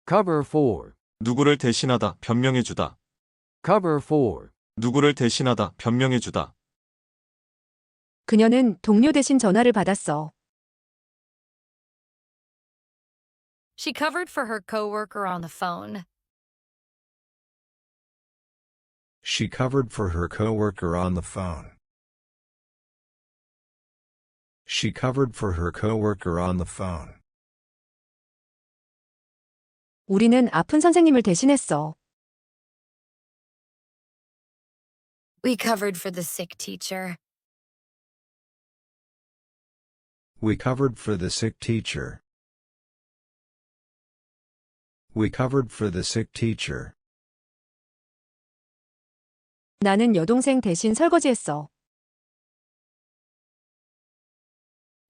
Cover for. 누구를 대신하다, 변명해주다. Cover for. 누구를 대신하다, 변명해주다. 그녀는 동료 대신 전화를 받았어. She covered for her coworker on the phone. She covered for her coworker on the phone. She covered for her coworker on the phone. 우리는 아픈 선생님을 대신했어. We covered for the sick teacher. We covered for the sick teacher. We covered for the sick teacher. 나는 여동생 대신 설거지했어.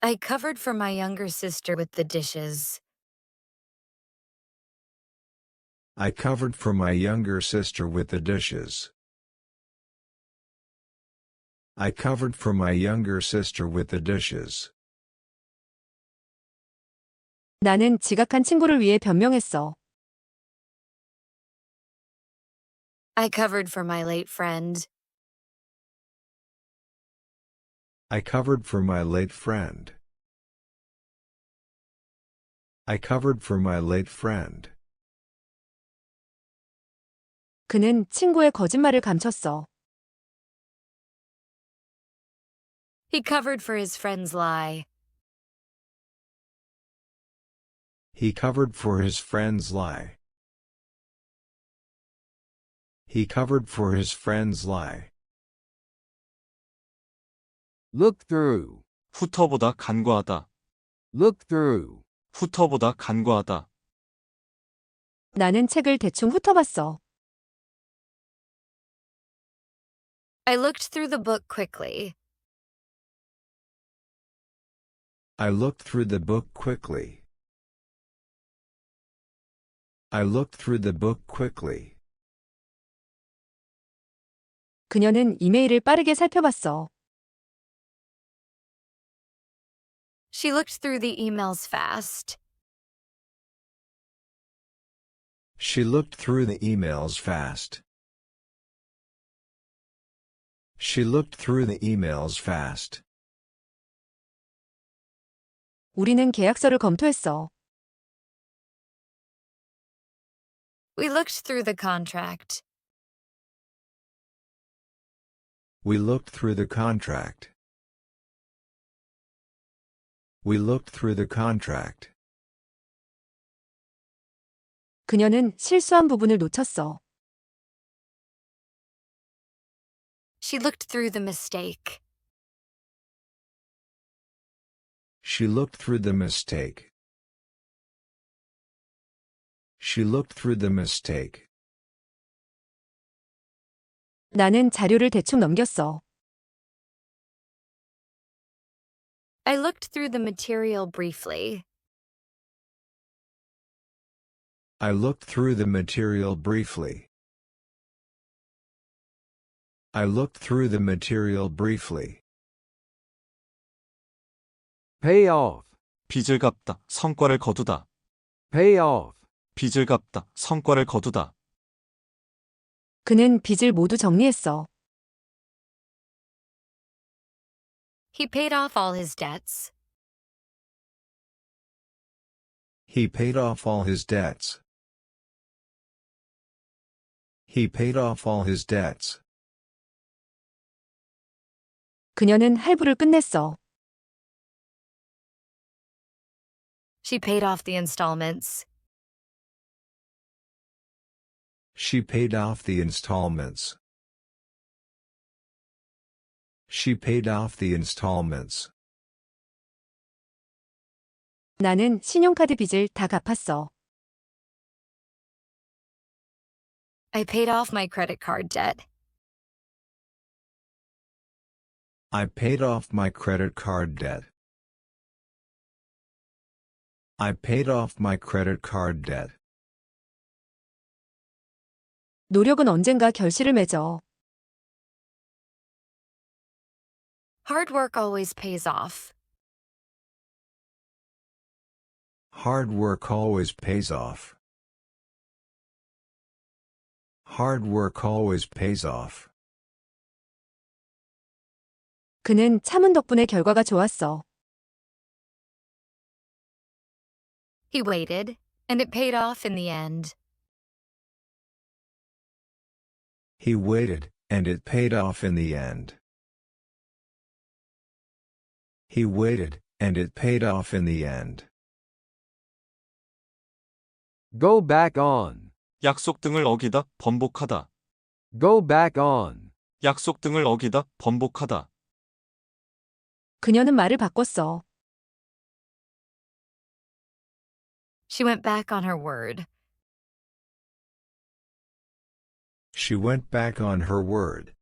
I covered for my younger sister with the dishes. I covered for my younger sister with the dishes. I covered for my younger sister with the dishes. 나는 지각한 친구를 위해 변명했어. I covered for my late friend. I covered for my late friend. I covered for my late friend. 그는 친구의 거짓말을 감췄어. He covered for his friend's lie. He covered for his friend's lie. He covered for his friend's lie. Look through. 후터보다 간과하다. Look through. 후터보다 간과하다. 나는 책을 대충 훑어봤어. I looked through the book quickly. I looked through the book quickly. I looked through the book quickly. 그녀는 이메일을 빠르게 살펴봤어. She looked through the emails fast. She looked through the emails fast. She looked through the emails fast. 우리는 계약서를 검토했어. We looked through the contract. We looked through the contract. We looked through the contract. 그녀는 실수한 부분을 놓쳤어. She looked through the mistake. She looked through the mistake. She looked through the mistake. 나는 자료를 대충 넘겼어. I looked through the material briefly. I looked through the material briefly. I looked through the material briefly. Pay off. 빚을 갚다, 성과를 거두다. Pay off. 빚을 갚다, 성과를 거두다. 그는 빚을 모두 정리했어. He paid off all his debts. He paid off all his debts. He paid off all his debts. 그녀는 할부를 끝냈어. She paid off the installments. She paid off the installments. She paid off the installments. 나는 신용카드 빚을 다 갚았어. I paid off my credit card debt. I paid off my credit card debt. I paid off my credit card debt. 노력은 언젠가 결실을 맺어. Hard work always pays off. Hard work always pays off. Hard work always pays off. 그는 참은 덕분에 결과가 좋았어. He waited, and it paid off in the end. He waited, and it paid off in the end. He waited, and it paid off in the end. Go back on. 약속 등을 어기다, 번복하다. Go back on. 약속 등을 어기다, 번복하다. 그녀는 말을 바꿨어. She went back on her word. She went back on her word.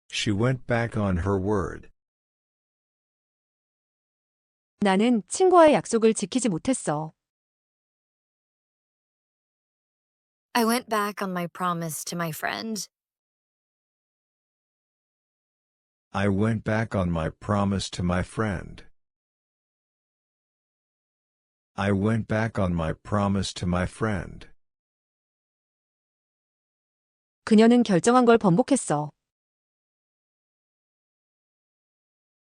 She went back on her word. 나는 친구와의 약속을 지키지 못했어. I went back on my promise to my friend. I went back on my promise to my friend. I went back on my promise to my friend. 그녀는 결정한 걸 번복했어.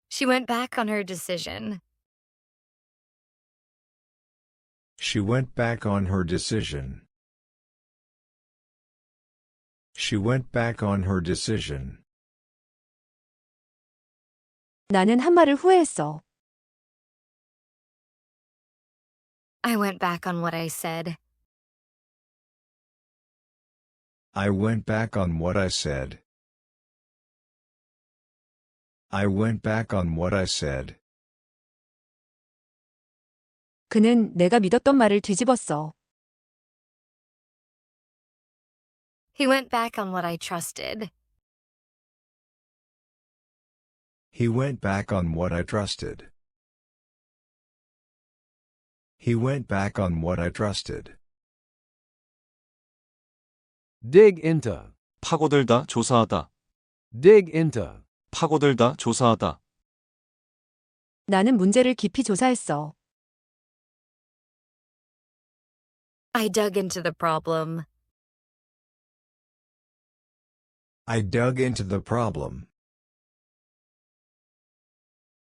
She went back on her decision. She went back on her decision. She went back on her decision. 나는 한 말을 후회했어. I went back on what I said. I went back on what I said. I went back on what I said. 그는 내가 믿었던 말을 뒤집었어. He went back on what I trusted. He went back on what I trusted. He went back on what I trusted. Dig into. 파고들다, 조사하다. Dig into. 파고들다, 조사하다. 나는 문제를 깊이 조사했어. I dug into the problem. I dug into the problem.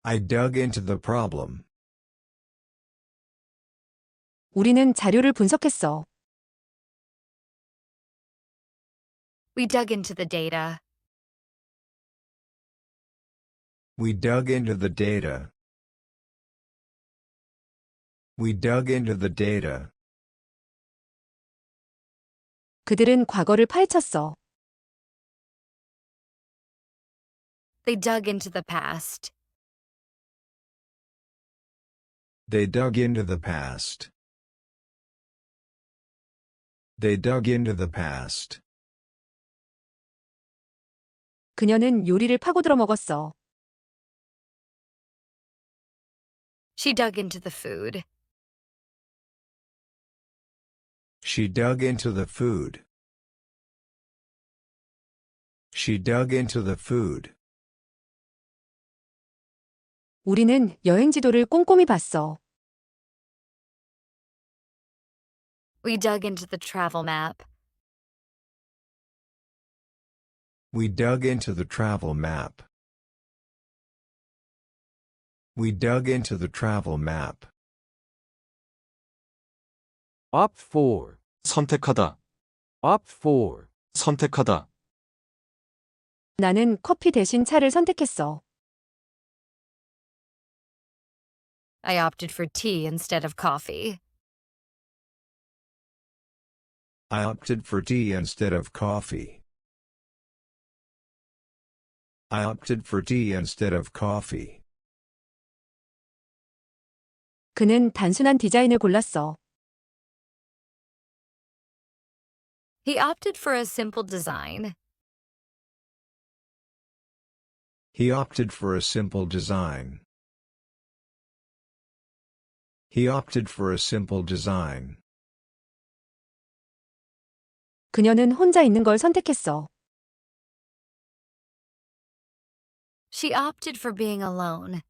I dug into the problem. 우리는 자료를 분석했어. We dug into the data. We dug into the data. We dug into the data. 그들은 과거를 파헤쳤어. They dug into the past. They dug into the past. They dug into the past. 그녀는 요리를 파고들어 먹었어. She dug into the food. She dug into the food. She dug into the food. 우리는 여행 지도를 꼼꼼히 봤어. We dug into the travel map. We dug into the travel map. We dug into the travel map. Opt for. 선택하다, Opt for. 선택하다. 나는 커피 대신 차를 선택했어. I opted for tea instead of coffee. I opted for tea instead of coffee. I opted for tea instead of coffee. 그는 단순한 디자인을 골랐어. He opted for a simple design. He opted for a simple design. He opted for a simple design. 그녀는 혼자 있는 걸 선택했어. She opted for being alone.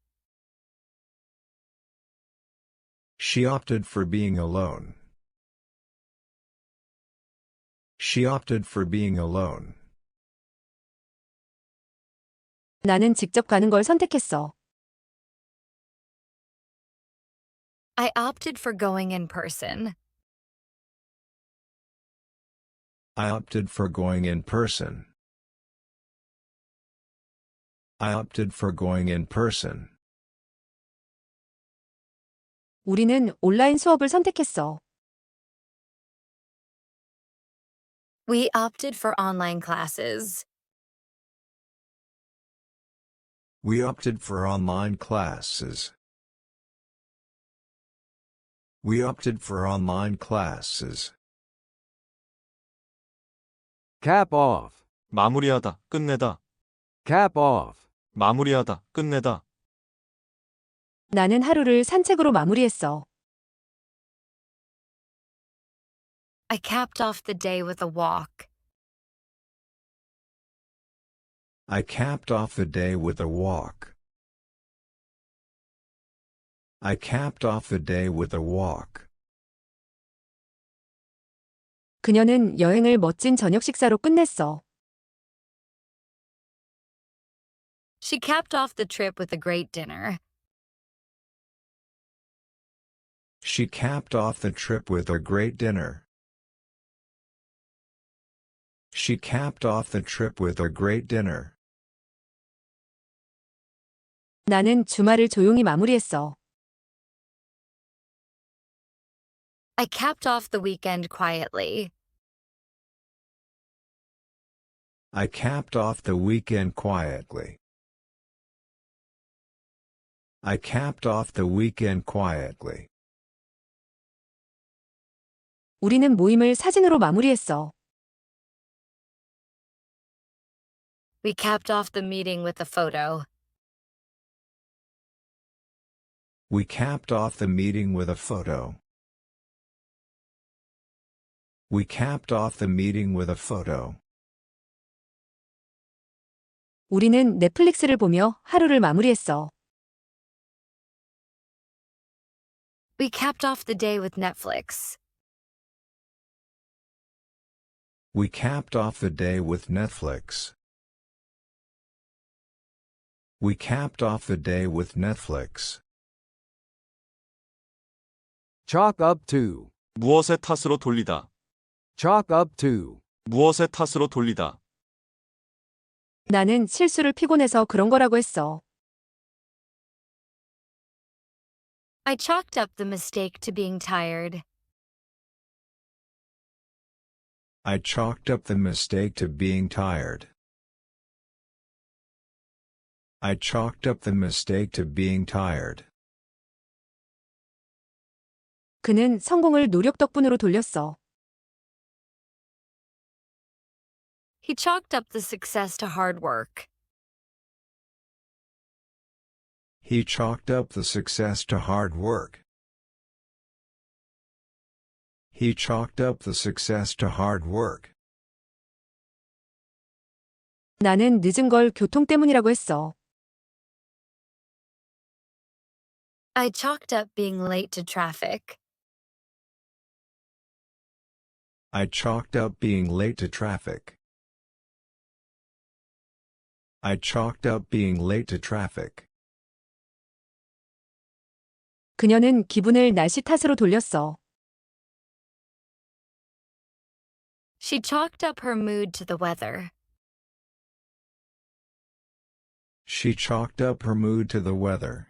She opted for being alone. She opted for being alone. 나는 직접 가는 걸 선택했어. I opted for going in person. I opted for going in person. I opted for going in person. 우리는 온라인 수업을 선택했어. We opted for online classes. We opted for online classes. We opted for online classes. Cap off. 마무리하다, 끝내다. Cap off. 마무리하다, 끝내다. 나는 하루를 산책으로 마무리했어. I capped off the day with a walk. I capped off the day with a walk. I capped off the day with a walk. 그녀는 여행을 멋진 저녁 식사로 끝냈어. She capped off the trip with a great dinner. She capped off the trip with a great dinner. She capped off the trip with a great dinner. 나는 주말을 조용히 마무리했어. I capped off the weekend quietly. I capped off the weekend quietly. I capped off the weekend quietly. 우리는 모임을 사진으로 마무리했어. We capped off the meeting with a photo. We capped off the meeting with a photo. We capped off the meeting with a photo. 우리는 넷플릭스를 보며 하루를 마무리했어. We capped off the day with Netflix. We capped off the day with Netflix. We capped off the day with Netflix. Chalk up to. 무엇의 탓으로 돌리다. Chalk up to. 무엇의 탓으로 돌리다. 나는 실수를 피곤해서 그런 거라고 했어. I chalked up the mistake to being tired. I chalked up the mistake to being tired. I chalked up the mistake to being tired. 그는 성공을 노력 덕분으로 돌렸어. He chalked up the success to hard work. He chalked up the success to hard work. He chalked up the success to hard work. 나는 늦은 걸 교통 때문이라고 했어. I chalked up being late to traffic. I chalked up being late to traffic. I chalked up being late to traffic. 그녀는 기분을 날씨 탓으로 돌렸어. She chalked up her mood to the weather. She chalked up her mood to the weather.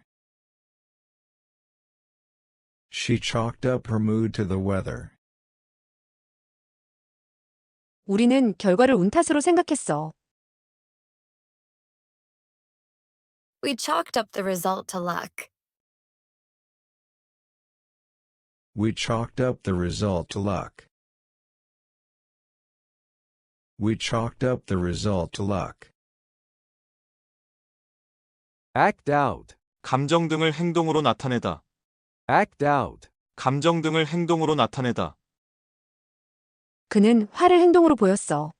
She chalked up her mood to the weather. 우리는 결과를 운 탓으로 생각했어. We chalked up the result to luck. We chalked up the result to luck. We chalked up the result to luck. Act out. 감정 등을 행동으로 나타내다. Act out. 감정 등을 행동으로 나타내다. 그는 화를 행동으로 보였어.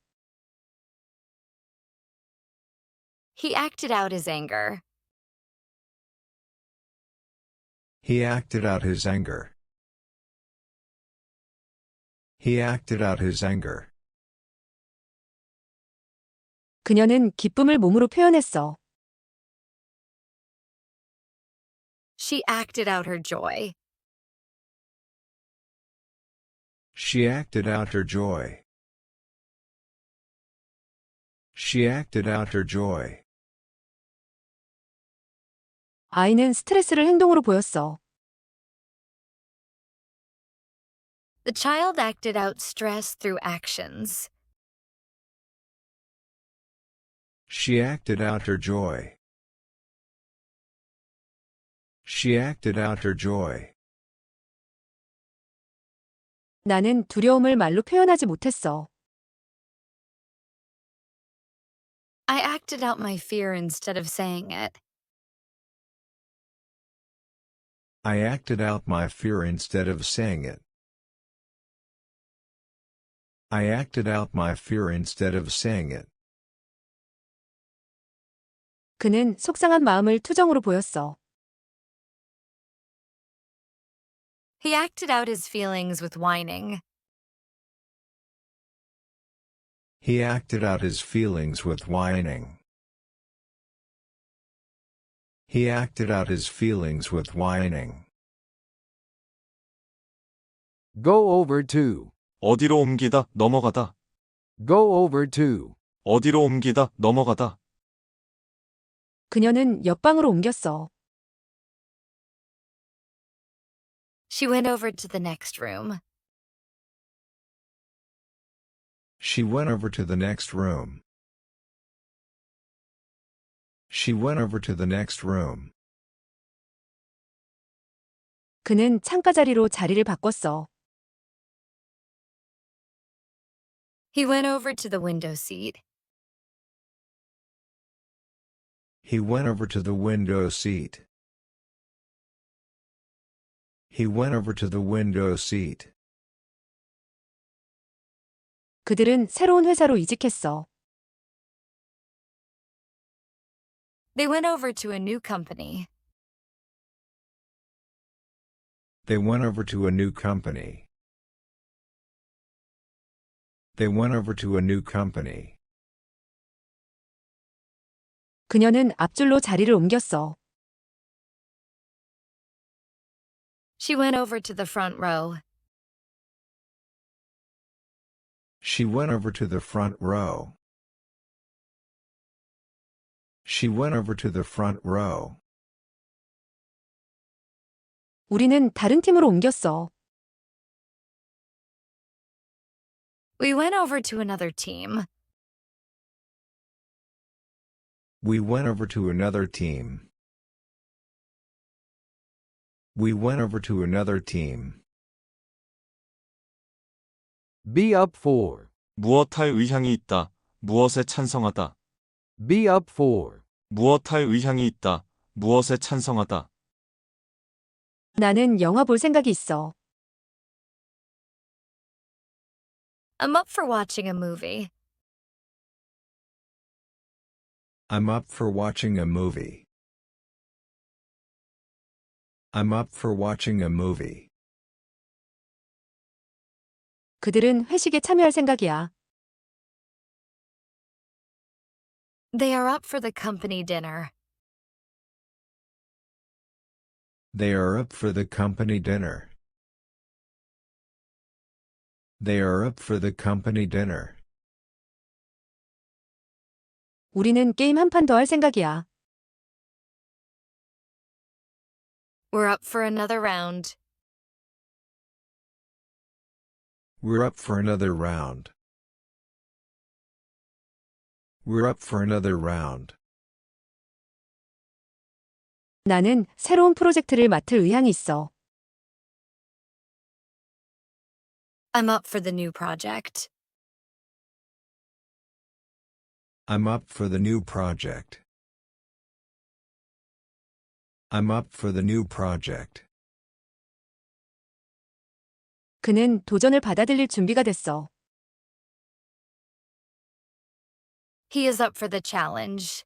He acted out his anger. He acted out his anger. He acted out his anger. 그녀는 기쁨을 몸으로 표현했어. She acted out her joy. She acted out her joy. She acted out her joy. 아이는 스트레스를 행동으로 보였어. The child acted out stress through actions. She acted out her joy. She acted out her joy. 나는 두려움을 말로 표현하지 못했어. I acted out my fear instead of saying it. I acted out my fear instead of saying it. I acted out my fear instead of saying it. 그는 속상한 마음을 투정으로 보였어. He acted out his feelings with whining. He acted out his feelings with whining. He acted out his feelings with whining. Go over to. 어디로 옮기다, 넘어가다. Go over to. 어디로 옮기다, 넘어가다. 그녀는 옆방으로 옮겼어. She went over to the next room. She went over to the next room. She went over to the next room. 그는 창가 자리로 자리를 바꿨어. He went over to the window seat. He went over to the window seat. He went over to the window seat. 그들은 새로운 회사로 이직했어. They went over to a new company. They went over to a new company. They went over to a new company. 그녀는 앞줄로 자리를 옮겼어. She went over to the front row. She went over to the front row. She went over to the front row. 우리는 다른 팀으로 옮겼어. We went over to another team. We went over to another team. We went over to another team. Be up for. 무엇할 의향이 있다. 무엇에 찬성하다. Be up for. 무엇할 의향이 있다. 무엇에 찬성하다. 나는 영화 볼 생각이 있어. I'm up for watching a movie. I'm up for watching a movie. I'm up for watching a movie. 그들은 회식에 참여할 생각이야. They are up for the company dinner. They are up for the company dinner. They are up for the company dinner. 우리는 게임 한 판 더 할 생각이야. We're up for another round. We're up for another round. We're up for another round. 나는 새로운 프로젝트를 맡을 의향이 있어. I'm up for the new project. I'm up for the new project. I'm up for the new project. 그는 도전을 받아들일 준비가 됐어. He is up for the challenge.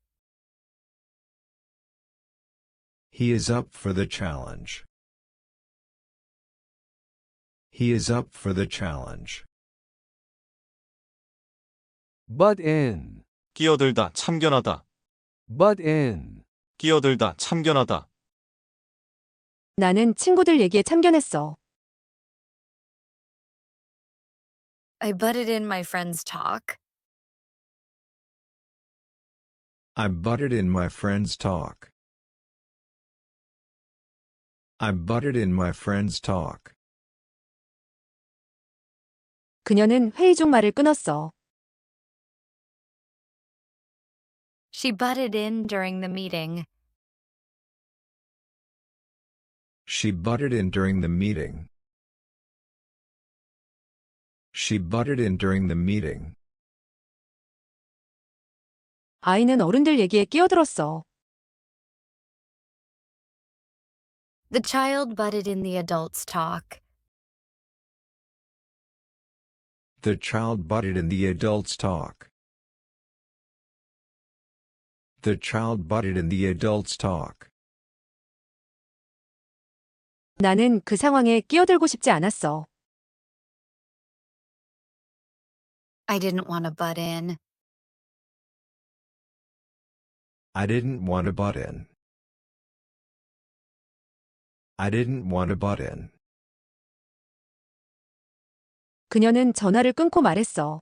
He is up for the challenge. He is up for the challenge. Butt in. 끼어들다, 참견하다. butt in, 끼어들다, 참견하다. 나는 친구들 얘기에 참견했어. I butted in my friend's talk. I butted in my friend's talk. I butted in my friend's talk. 그녀는 회의 중 말을 끊었어. She butted in during the meeting. She butted in during the meeting. She butted in during the meeting. 아이는 어른들 얘기에 끼어들었어. The child butted in the adult's talk. The child butted in the adult's talk. The child butted in the adult's talk. 나는 그 상황에 끼어들고 싶지 않았어. I didn't want to butt in. I didn't want to butt in. I didn't want to butt in. 그녀는 전화를 끊고 말했어.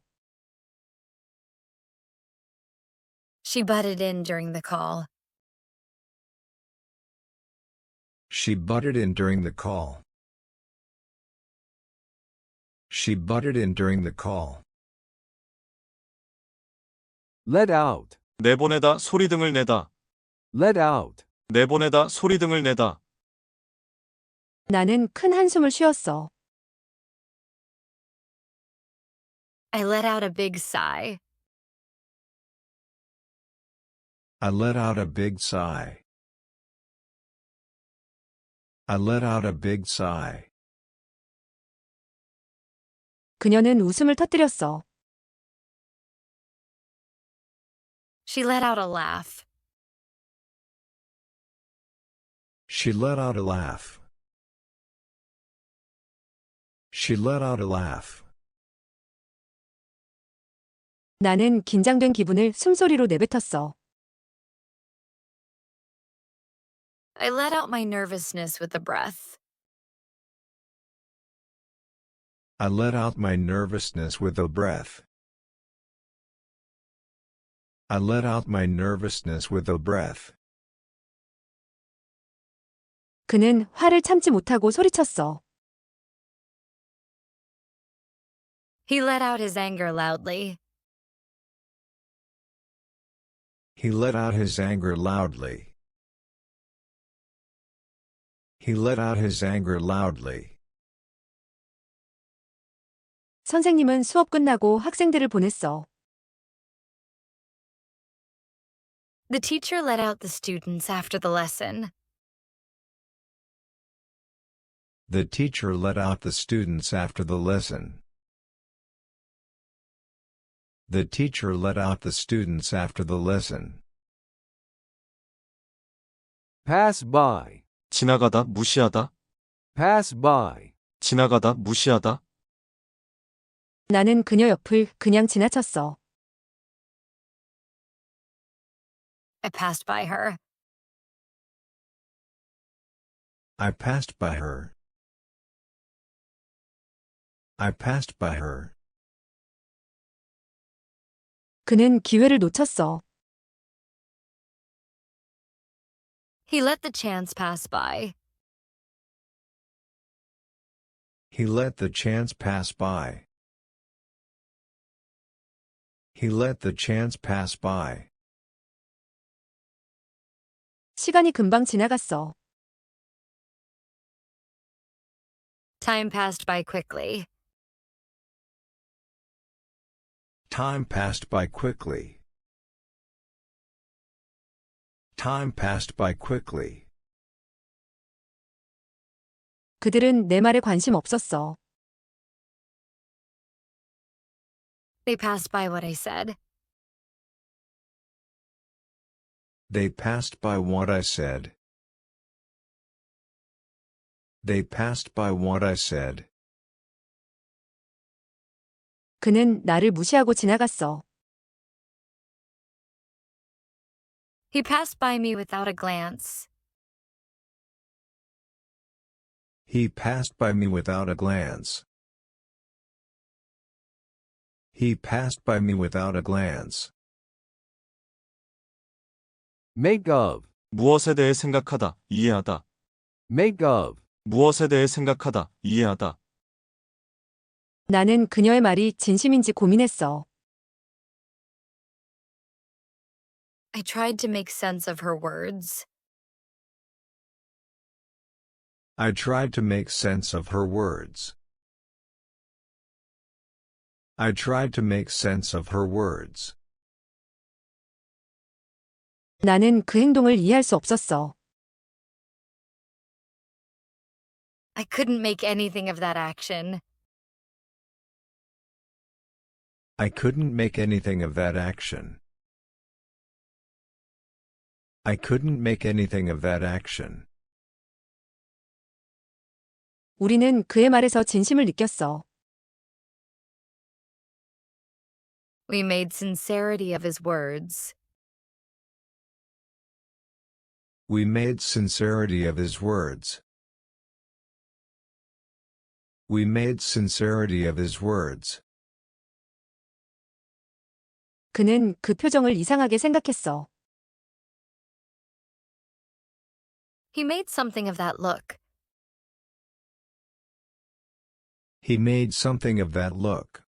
She butted in during the call. She butted in during the call. She butted in during the call. let out, 내보내다, 소리등을 내다. let out, 내보내다, 소리등을 내다. 나는 큰 한숨을 쉬었어. I let out a big sigh. I let out a big sigh. I let out a big sigh. 그녀는 웃음을 터뜨렸어. She let out a laugh. She let out a laugh. She let out a laugh. 나는 긴장된 기분을 숨소리로 내뱉었어. I let out my nervousness with a breath. I let out my nervousness with a breath. I let out my nervousness with a breath. 그는 화를 참지 못하고 소리쳤어. He let out his anger loudly. He let out his anger loudly. He let out his anger loudly. 선생님은 수업 끝나고 학생들을 보냈어. The teacher let out the students after the lesson. The teacher let out the students after the lesson. The teacher let out the students after the lesson. pass by, 지나가다, 무시하다. pass by, 지나가다, 무시하다. 나는 그녀 옆을 그냥 지나쳤어. I passed by her. I passed by her. I passed by her. 그는 기회를 놓쳤어. He let the chance pass by. He let the chance pass by. He let the chance pass by. 시간이 금방 지나갔어. Time passed by quickly. Time passed by quickly. Time passed by quickly. 그들은 내 말에 관심 없었어. They passed by what I said. They passed by what I said. They passed by what I said. 그는 나를 무시하고 지나갔어. He passed by me without a glance. He passed by me without a glance. He passed by me without a glance. Make of. 무엇에 대해 생각하다, 이해하다. Make of. 무엇에 대해 생각하다, 이해하다. 나는 그녀의 말이 진심인지 고민했어. I tried to make sense of her words. I tried to make sense of her words. I tried to make sense of her words. 나는 그 행동을 이해할 수 없었어. I couldn't make anything of that action. I couldn't make anything of that action. I couldn't make anything of that action. 우리는 그의 말에서 진심을 느꼈어. We made sincerity of his words. We made sincerity of his words. We made sincerity of his words. 그는 그 표정을 이상하게 생각했어. He made something of that look. He made something of that look.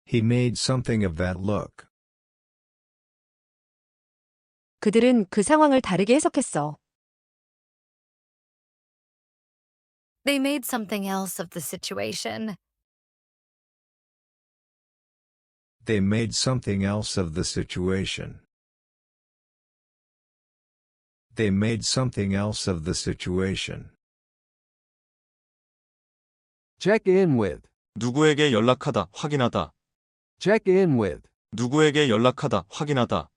He made something of that look. 그들은 그 상황을 다르게 해석했어. They made something else of the situation. They made something else of the situation. They made something else of the situation. Check in with. 누구에게 연락하다, 확인하다. Check in with. 누구에게 연락하다, 확인하다.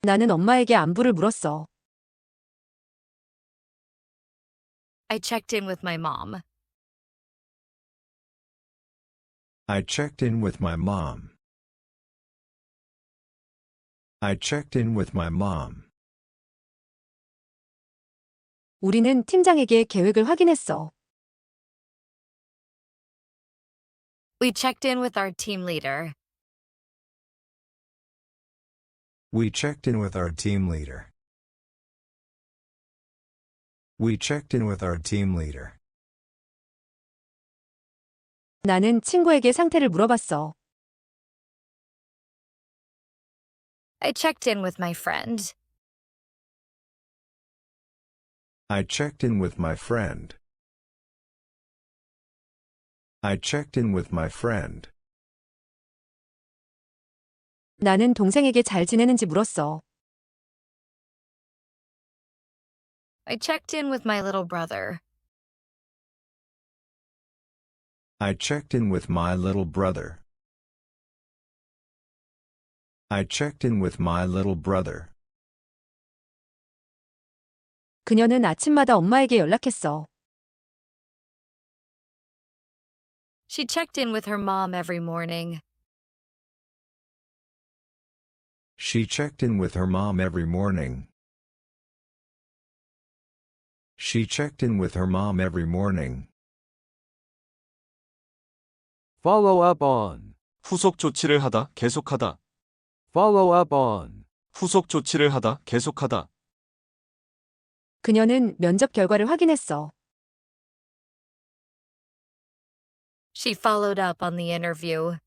나는 엄마에게 안부를 물었어. I checked in with my mom. I checked in with my mom. I checked in with my mom. 우리는 팀장에게 계획을 확인했어. We checked in with our team leader. We checked in with our team leader. We checked in with our team leader. 나는 친구에게 상태를 물어봤어. I checked in with my friend. I checked in with my friend. I checked in with my friend. 나는 동생에게 잘 지내는지 물었어. I checked in with my little brother. I checked in with my little brother. I checked in with my little brother. 그녀는 아침마다 엄마에게 연락했어. She checked in with her mom every morning. She checked in with her mom every morning. She checked in with her mom every morning. Follow up on. 후속 조치를 하다, 계속하다. Follow up on. 후속 조치를 하다, 계속하다. 그녀는 면접 결과를 확인했어. She followed up on the interview.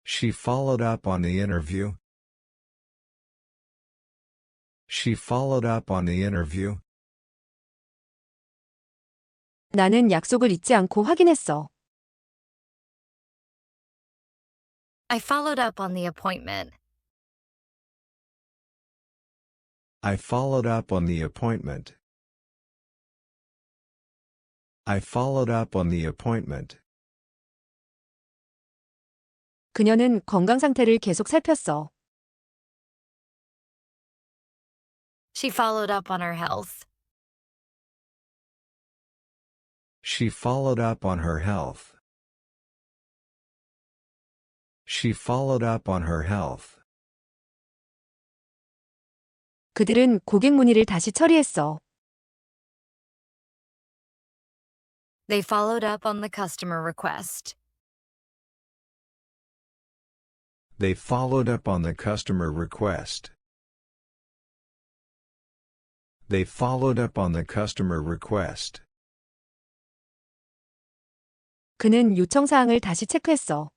She followed up on the interview. She followed up on the interview. 나는 약속을 잊지 않고 확인했어. I followed up on the appointment. I followed up on the appointment. I followed up on the appointment. 그녀는 건강 상태를 계속 살폈어. She followed up on her health. She followed up on her health. She followed up on her health. 그들은 고객 문의를 다시 처리했어. They followed up on the customer request. They followed up on the customer request. They followed up on the customer request. 그는 요청 사항을 다시 체크했어.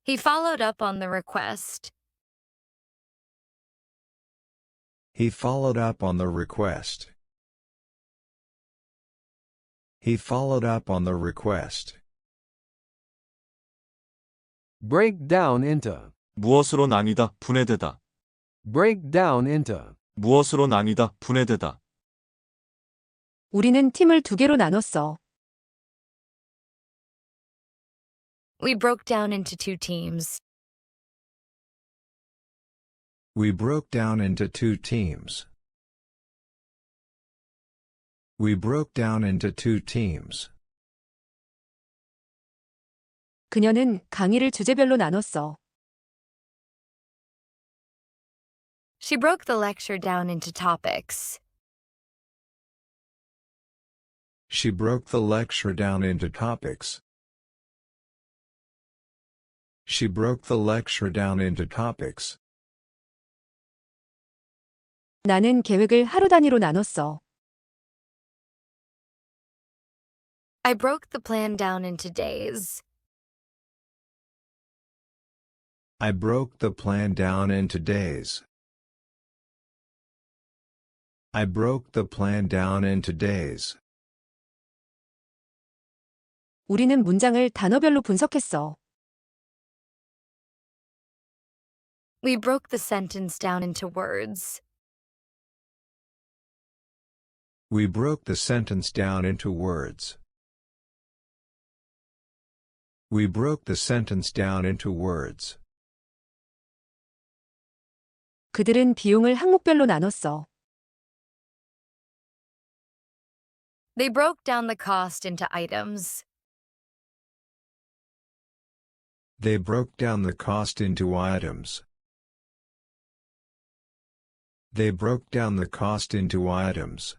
He followed up on the request. He followed up on the request. He followed up on the request. Break down into. 무엇으로 나뉘다, 분해되다. Break down into. 무엇으로 나뉘다, 분해되다. 우리는 팀을 2개로 나눴어. We broke down into 2 teams. We broke down into 2 teams. We broke down into 2 teams. 그녀는 강의를 주제별로 나눴어. She broke the lecture down into topics. She broke the lecture down into topics. She broke the lecture down into topics. 나는 계획을 하루 단위로 나눴어. I broke the plan down into days. I broke the plan down into days. I broke the plan down into days. 우리는 문장을 단어별로 분석했어. We broke the sentence down into words. We broke the sentence down into words. We broke the sentence down into words. 그들은 비용을 항목별로 나눴어. They broke down the cost into items. They broke down the cost into items. They broke down the cost into items.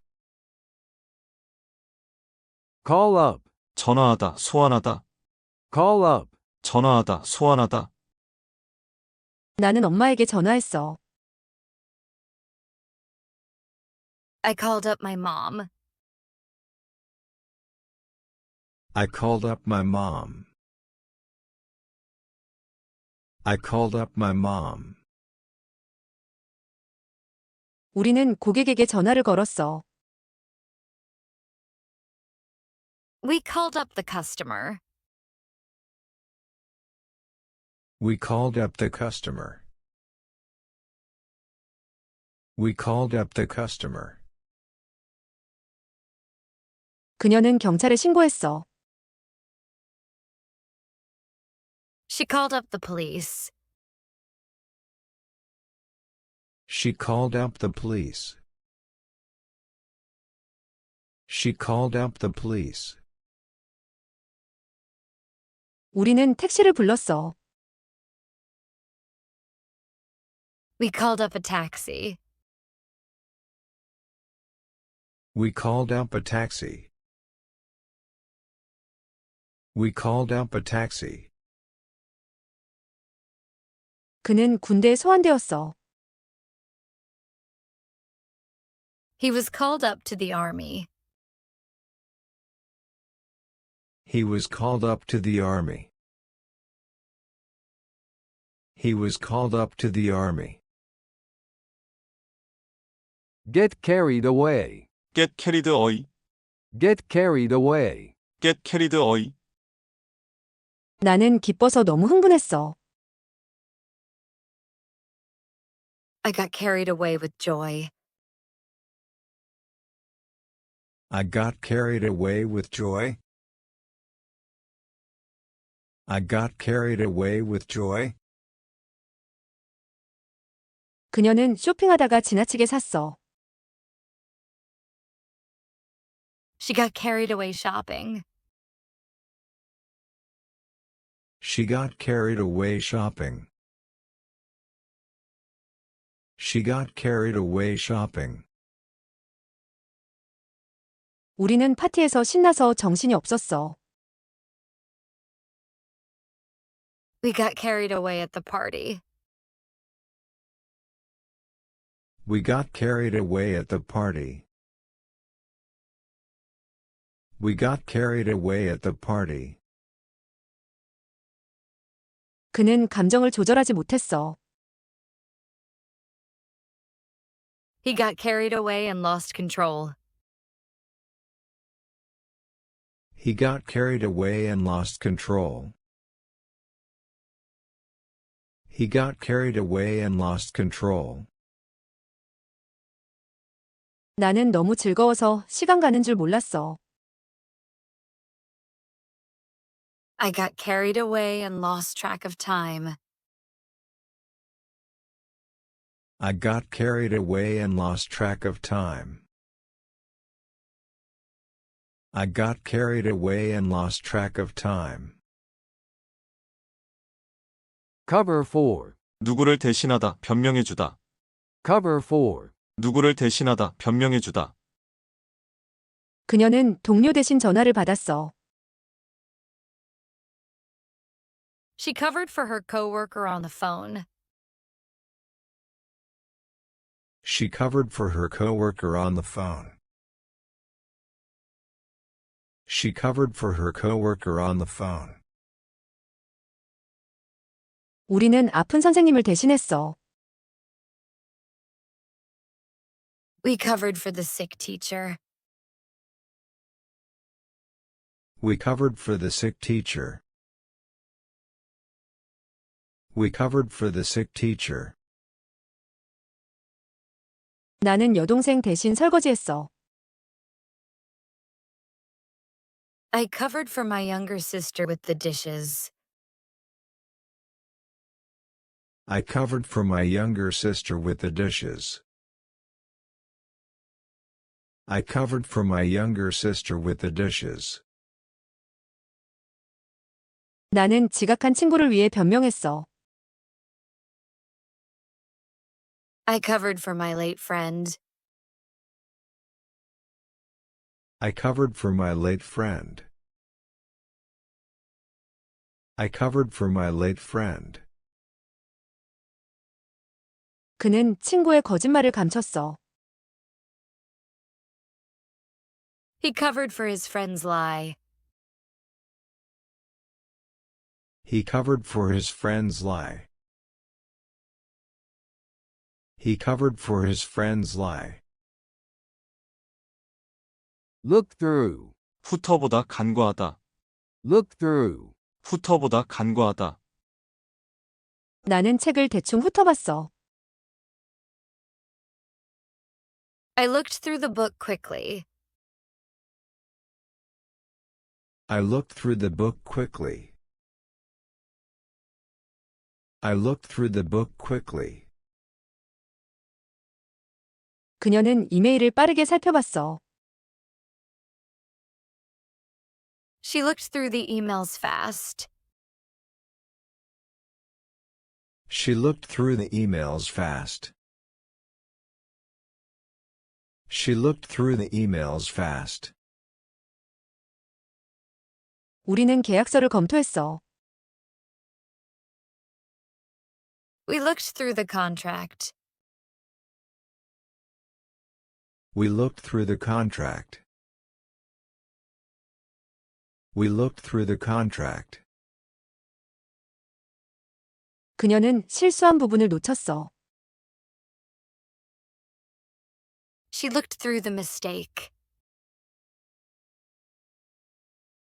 Call up. 전화하다, 소환하다. Call up. 전화하다, 소환하다. 나는 엄마에게 전화했어. I called up my mom. I called up my mom. I called up my mom. 우리는 고객에게 전화를 걸었어. We called up the customer. We called up the customer. We called up the customer. 그녀는 경찰에 신고했어. She called up the police. She called up the police. She called up the police. 우리는 택시를 불렀어. We called up a taxi. We called up a taxi. We called up a taxi. 그는 군대에 소환되었어. He was called up to the army. He was called up to the army. He was called up to the army. Get carried away. get carried away. Get carried away. get carried away. 나는 기뻐서 너무 흥분했어. I got carried away with joy. I got carried away with joy. I got carried away with joy. 그녀는 쇼핑하다가 지나치게 샀어. She got carried away shopping. She got carried away shopping. She got carried away shopping. 우리는 파티에서 신나서 정신이 없었어. We got carried away at the party. We got carried away at the party. We got carried away at the party. 그는 감정을 조절하지 못했어. He got carried away and lost control. He got carried away and lost control. He got carried away and lost control. 나는 너무 즐거워서 시간 가는 줄 몰랐어. I got carried away and lost track of time. I got carried away and lost track of time. I got carried away and lost track of time. Cover for. 누구를 대신하다, 변명해주다. Cover for. 누구를 대신하다, 변명해주다. 그녀는 동료 대신 전화를 받았어. She covered for her coworker on the phone. She covered for her coworker on the phone. She covered for her coworker on the phone. 우리는 아픈 선생님을 대신했어. We covered for the sick teacher. We covered for the sick teacher. We covered for the sick teacher. 나는 여동생 대신 설거지했어. I covered for my younger sister with the dishes. I covered for my younger sister with the dishes. I covered for my younger sister with the dishes. 나는 지각한 친구를 위해 변명했어. I covered for my late friend. I covered for my late friend. I covered for my late friend. 그는 친구의 거짓말을 감췄어. He covered for his friend's lie. He covered for his friend's lie. He covered for his friend's lie. Look through. 후터보다 간과하다. Look through. 후터보다 간과하다. 나는 책을 대충 훑어봤어. I looked through the book quickly. I looked through the book quickly. I looked through the book quickly. 그녀는 이메일을 빠르게 살펴봤어. She looked through the emails fast. She looked through the emails fast. She looked through the emails fast. 우리는 계약서를 검토했어. We looked through the contract. We looked through the contract. We looked through the contract. 그녀는 실수한 부분을 놓쳤어. She looked through the mistake.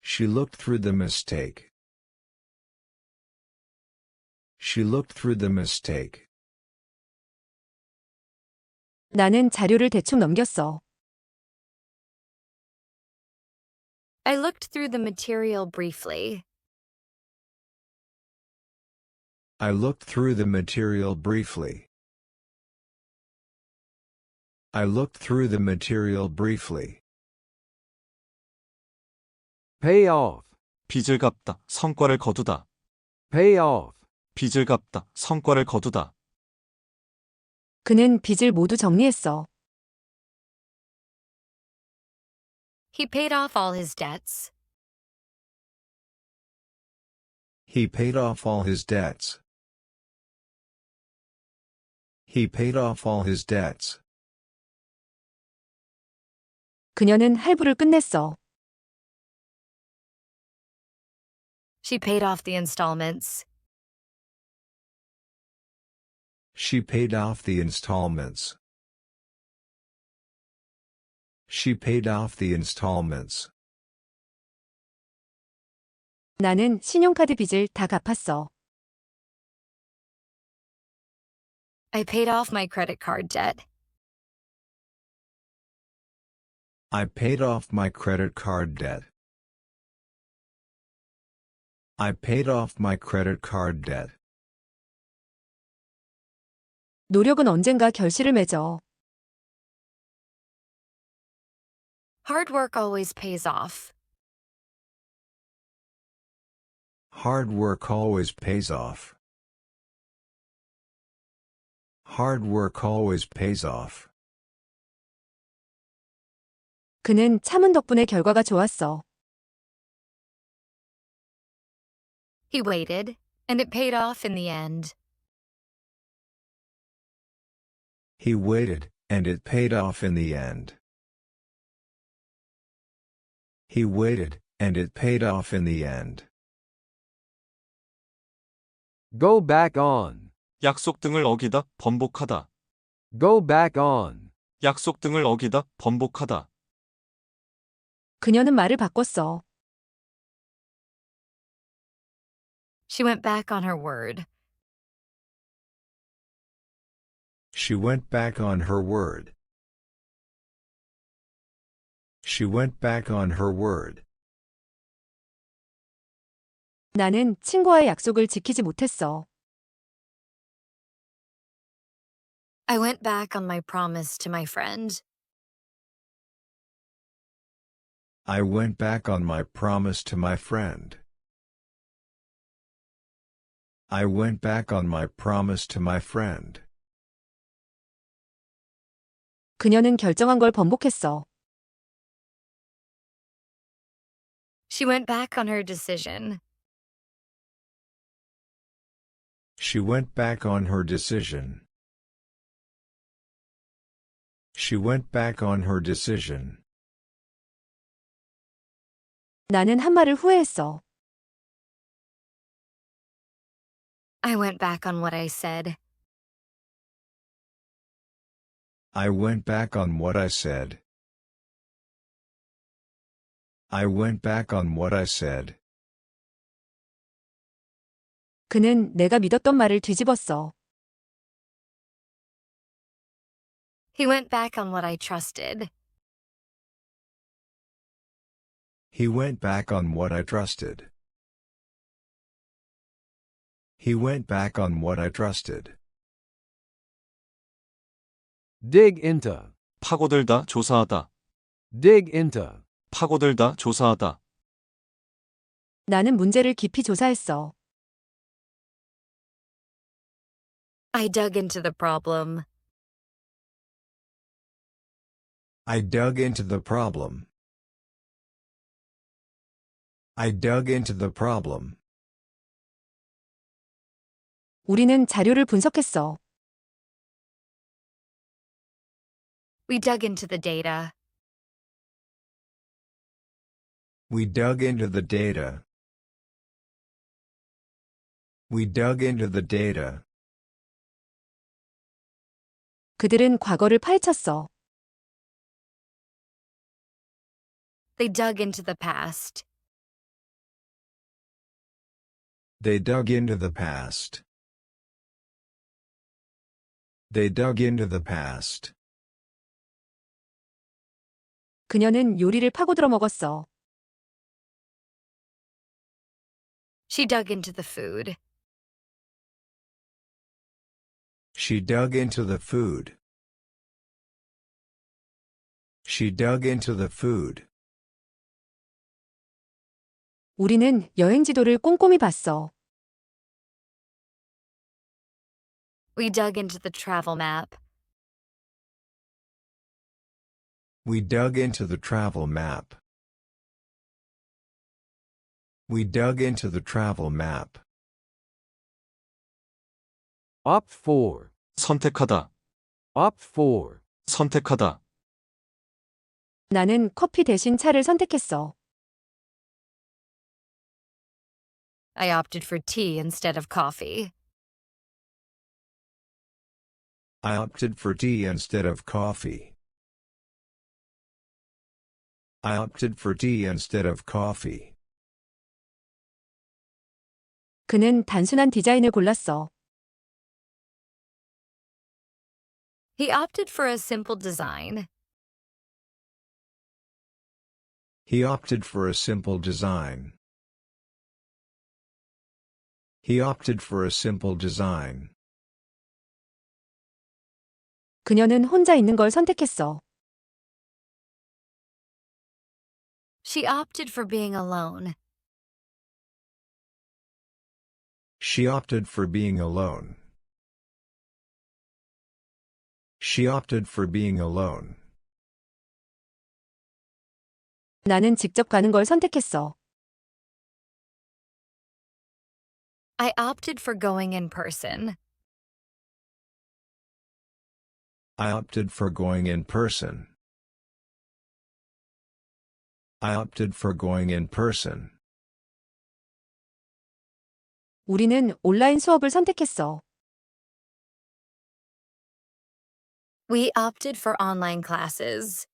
She looked through the mistake. She looked through the mistake. 나는 자료를 대충 넘겼어. I looked through the material briefly. I looked through the material briefly. I looked through the material briefly. Pay off. 빚을 갚다, 성과를 거두다. Pay off. 빚을 갚다, 성과를 거두다. 그는 빚을 모두 정리했어. He paid off all his debts. He paid off all his debts. He paid off all his debts. 그녀는 할부를 끝냈어. She paid off the installments. She paid off the installments. She paid off the installments. 나는 신용카드 빚을 다 갚았어. I paid off my credit card debt. I paid off my credit card debt. I paid off my credit card debt. 노력은 언젠가 결실을 맺어. Hard work always pays off. Hard work always pays off. Hard work always pays off. 그는 참은 덕분에 결과가 좋았어. He waited, and it paid off in the end. He waited, and it paid off in the end. He waited, and it paid off in the end. Go back on. 약속 등을 어기다, 번복하다. Go back on. 약속 등을 어기다, 번복하다. 그녀는 말을 바꿨어. She went back on her word. She went back on her word. She went back on her word. 나는 친구와의 약속을 지키지 못했어. I went back on my promise to my friend. I went back on my promise to my friend. I went back on my promise to my friend. 그녀는 결정한 걸 번복했어. She went back on her decision. She went back on her decision. She went back on her decision. 나는 한 말을 후회했어. I went back on what I said. I went back on what I said. I went back on what I said. 그는 내가 믿었던 말을 뒤집었어. He went back on what I trusted. He went back on what I trusted. He went back on what I trusted. Dig into. 파고들다, 조사하다. Dig into. 파고들다, 조사하다. 나는 문제를 깊이 조사했어. I dug into the problem. I dug into the problem. I dug into the problem. 우리는 자료를 분석했어. We dug into the data. We dug into the data. We dug into the data. 그들은 과거를 파헤쳤어. They dug into the past. They dug into the past. They dug into the past. 그녀는 요리를 파고들어 먹었어. She dug into the food. She dug into the food. She dug into the food. 우리는 여행 지도를 꼼꼼히 봤어. We dug into the travel map. We dug into the travel map. We dug into the travel map. Opt for. 선택하다, Opt for. 선택하다. 나는 커피 대신 차를 선택했어. I opted for tea instead of coffee. I opted for tea instead of coffee. I opted for tea instead of coffee. 그는 단순한 디자인을 골랐어. He opted for a simple design. He opted for a simple design. He opted for a simple design. 그녀는 혼자 있는 걸 선택했어. She opted for being alone. She opted for being alone. She opted for being alone. 나는 직접 가는 걸 선택했어. I opted for going in person. I opted for going in person. I opted for going in person. 우리는 온라인 수업을 선택했어. We opted for online classes.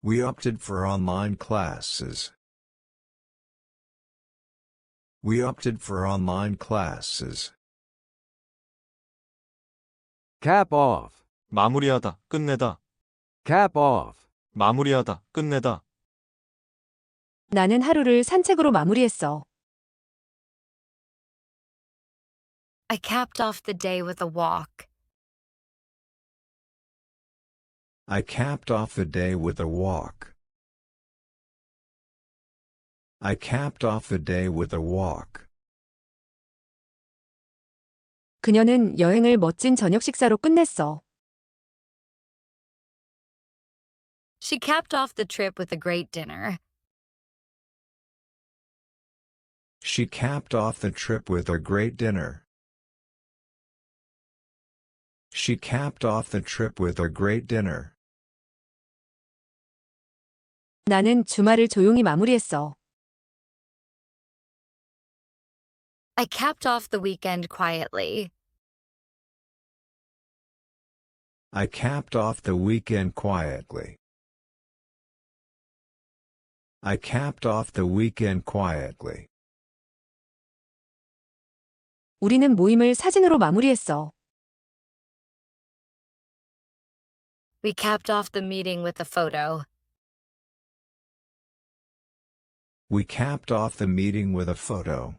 We opted for online classes. We opted for online classes. Cap off. 마무리하다, 끝내다. Cap off. 마무리하다, 끝내다. 나는 하루를 산책으로 마무리했어. I capped off the day with a walk. I capped off the day with a walk. I capped off the day with a walk. 그녀는 여행을 멋진 저녁 식사로 끝냈어. She capped off the trip with a great dinner. She capped off the trip with a great dinner. She capped off the trip with a great dinner. 나는 주말을 조용히 마무리했어. I capped off the weekend quietly. I capped off the weekend quietly. I capped off the weekend quietly. 우리는 모임을 사진으로 마무리했어. We capped off the meeting with a photo. We capped off the meeting with a photo.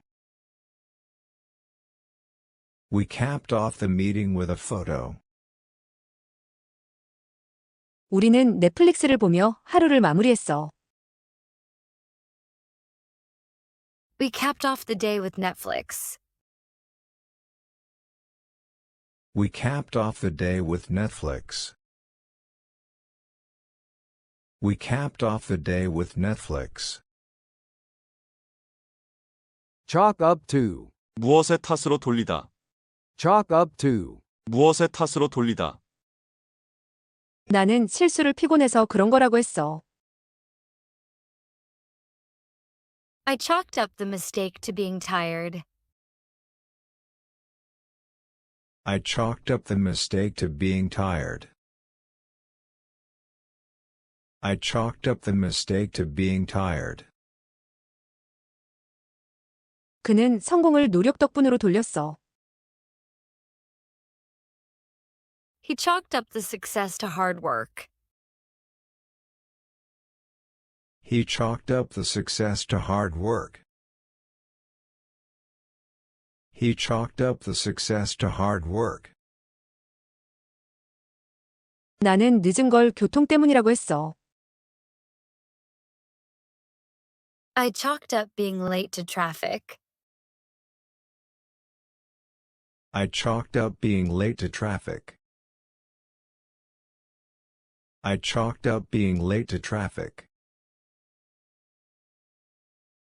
We capped off the meeting with a photo. 우리는 넷플릭스를 보며 하루를 마무리했어. We capped off the day with Netflix. We capped off the day with Netflix. We capped off the day with Netflix. Chalk up to. 무엇의 탓으로 돌리다. Chalk up to. 무엇의 탓으로 돌리다. 나는 실수를 피곤해서 그런 거라고 했어. I chalked up the mistake to being tired. I chalked up the mistake to being tired. I chalked up the mistake to being tired. 그는 성공을 노력 덕분으로 돌렸어. He chalked up the success to hard work. He chalked up the success to hard work. He chalked up the success to hard work. 나는 늦은 걸 교통 때문이라고 했어. I chalked up being late to traffic. I chalked up being late to traffic. I chalked up being late to traffic.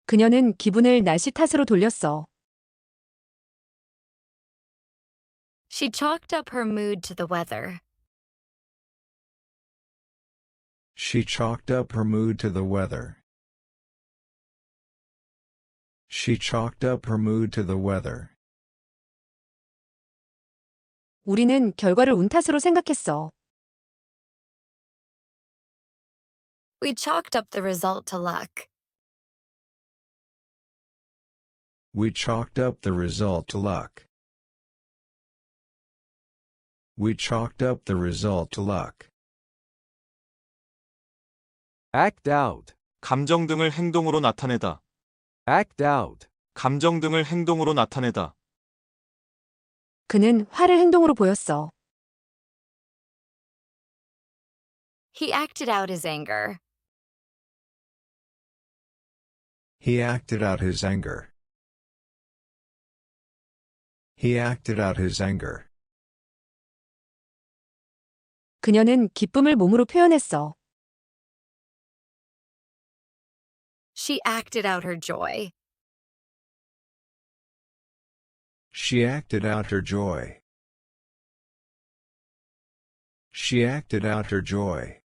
그녀는 기분을 날씨 탓으로 돌렸어. She chalked up her mood to the weather. She chalked up her mood to the weather. She chalked up her mood to the weather. 우리는 결과를 운 탓으로 생각했어. We chalked up the result to luck. We chalked up the result to luck. We chalked up the result to luck. Act out. 감정 등을 행동으로 나타내다. Act out. 감정 등을 행동으로 나타내다. 그는 화를 행동으로 보였어. He acted out his anger. He acted out his anger. He acted out his anger. 그녀는 기쁨을 몸으로 표현했어. She acted out her joy. She acted out her joy. She acted out her joy.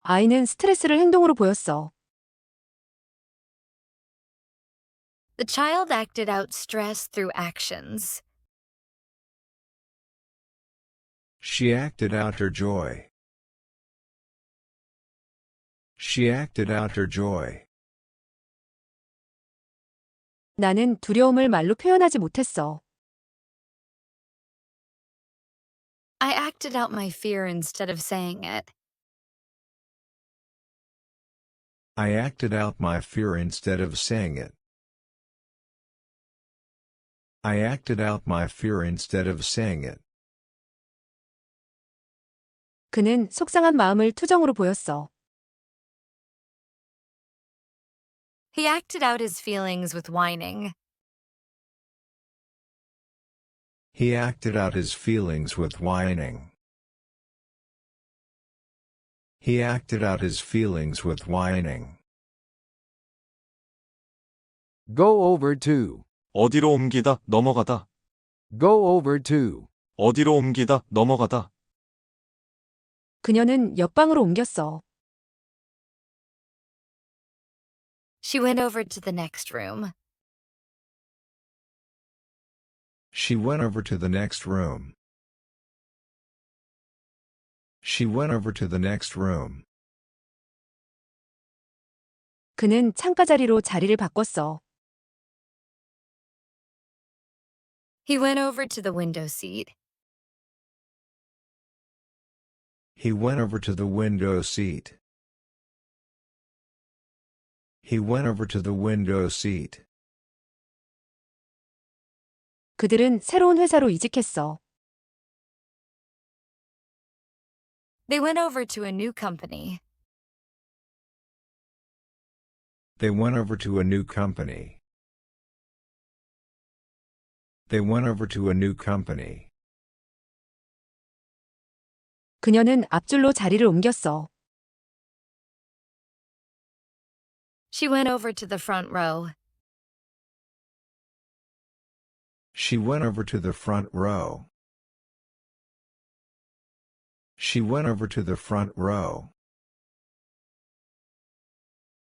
아이는 스트레스를 행동으로 보였어. The child acted out stress through actions. She acted out her joy. She acted out her joy. 나는 두려움을 말로 표현하지 못했어. I acted out my fear instead of saying it. I acted out my fear instead of saying it. I acted out my fear instead of saying it. 그는 속상한 마음을 투정으로 보였어. He acted out his feelings with whining. He acted out his feelings with whining. He acted out his feelings with whining. Go over to. 어디로 옮기다, 넘어가다. Go over to. 어디로 옮기다, 넘어가다. 그녀는 옆방으로 옮겼어. She went over to the next room. She went over to the next room. She went over to the next room. 그는 창가 자리로 자리를 바꿨어. He went over to the window seat. He went over to the window seat. He went over to the window seat. 그들은 새로운 회사로 이직했어. They went over to a new company. They went over to a new company. They went over to a new company. 그녀는 앞줄로 자리를 옮겼어. She went over to the front row. She went over to the front row. She went over to the front row.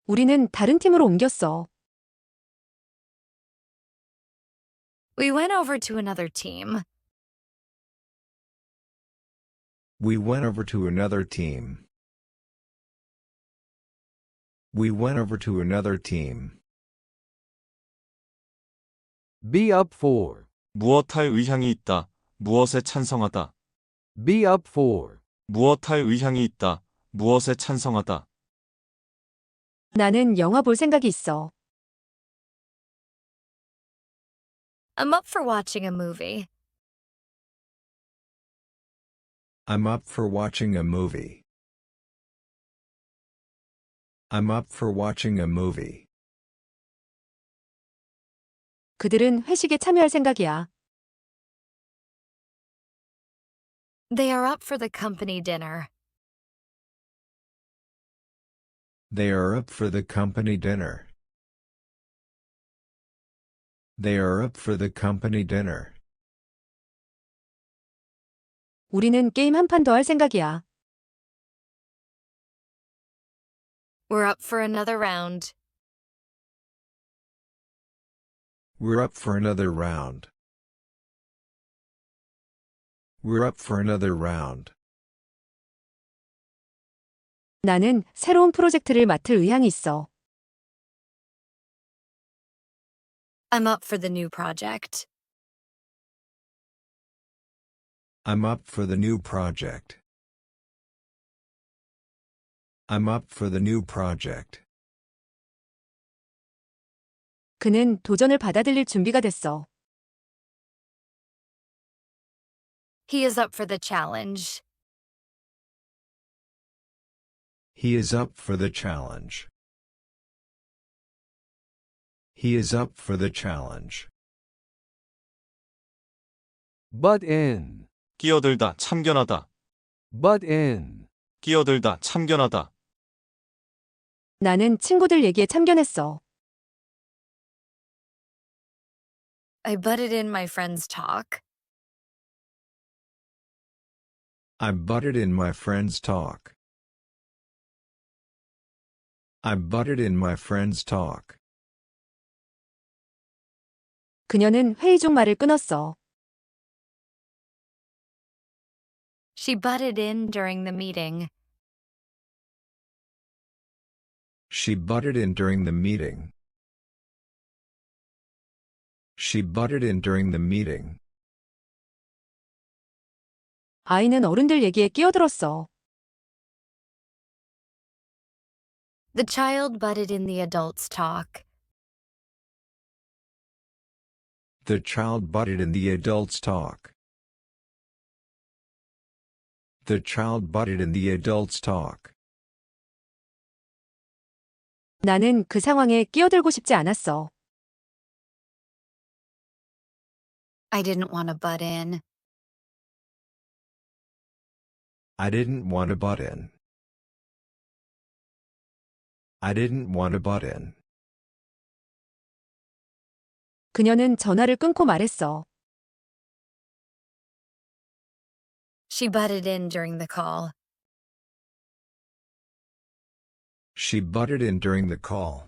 우리는 다른 팀으로 옮겼어. We went over to another team. We went over to another team. We went over to another team. Be up for. 무엇할 의향이 있다. 무엇에 찬성하다. Be up for. 무엇할 의향이 있다. 무엇에 찬성하다. 나는 영화 볼 생각이 있어. I'm up for watching a movie. I'm up for watching a movie. I'm up for watching a movie. 그들은 회식에 참여할 생각이야. They are up for the company dinner. They are up for the company dinner. They are up for the company dinner. 우리는 게임 한 판 더 할 생각이야. We're up for another round. We're up for another round. We're up for another round. 나는 새로운 프로젝트를 맡을 의향이 있어. I'm up for the new project. I'm up for the new project. I'm up for the new project. 그는 도전을 받아들일 준비가 됐어. He is up for the challenge. He is up for the challenge. He is up for the challenge. Butt in. 끼어들다, 참견하다. Butt in. 끼어들다, 참견하다. 나는 친구들 얘기에 참견했어. I butted in my friend's talk. I butted in my friend's talk. I butted in my friend's talk. 그녀는 회의 중 말을 끊었어. She butted in during the meeting. She butted in during the meeting. She butted in during the meeting. 아이는 어른들 얘기에 끼어들었어. The child butted in the adult's talk. The child butted in the adult's talk. The child butted in the adult's talk. 나는 그 상황에 끼어들고 싶지 않았어. I didn't want to butt in. I didn't want to butt in. I didn't want to butt in. 그녀는 전화를 끊고 말했어. She butted in during the call. She butted in during the call.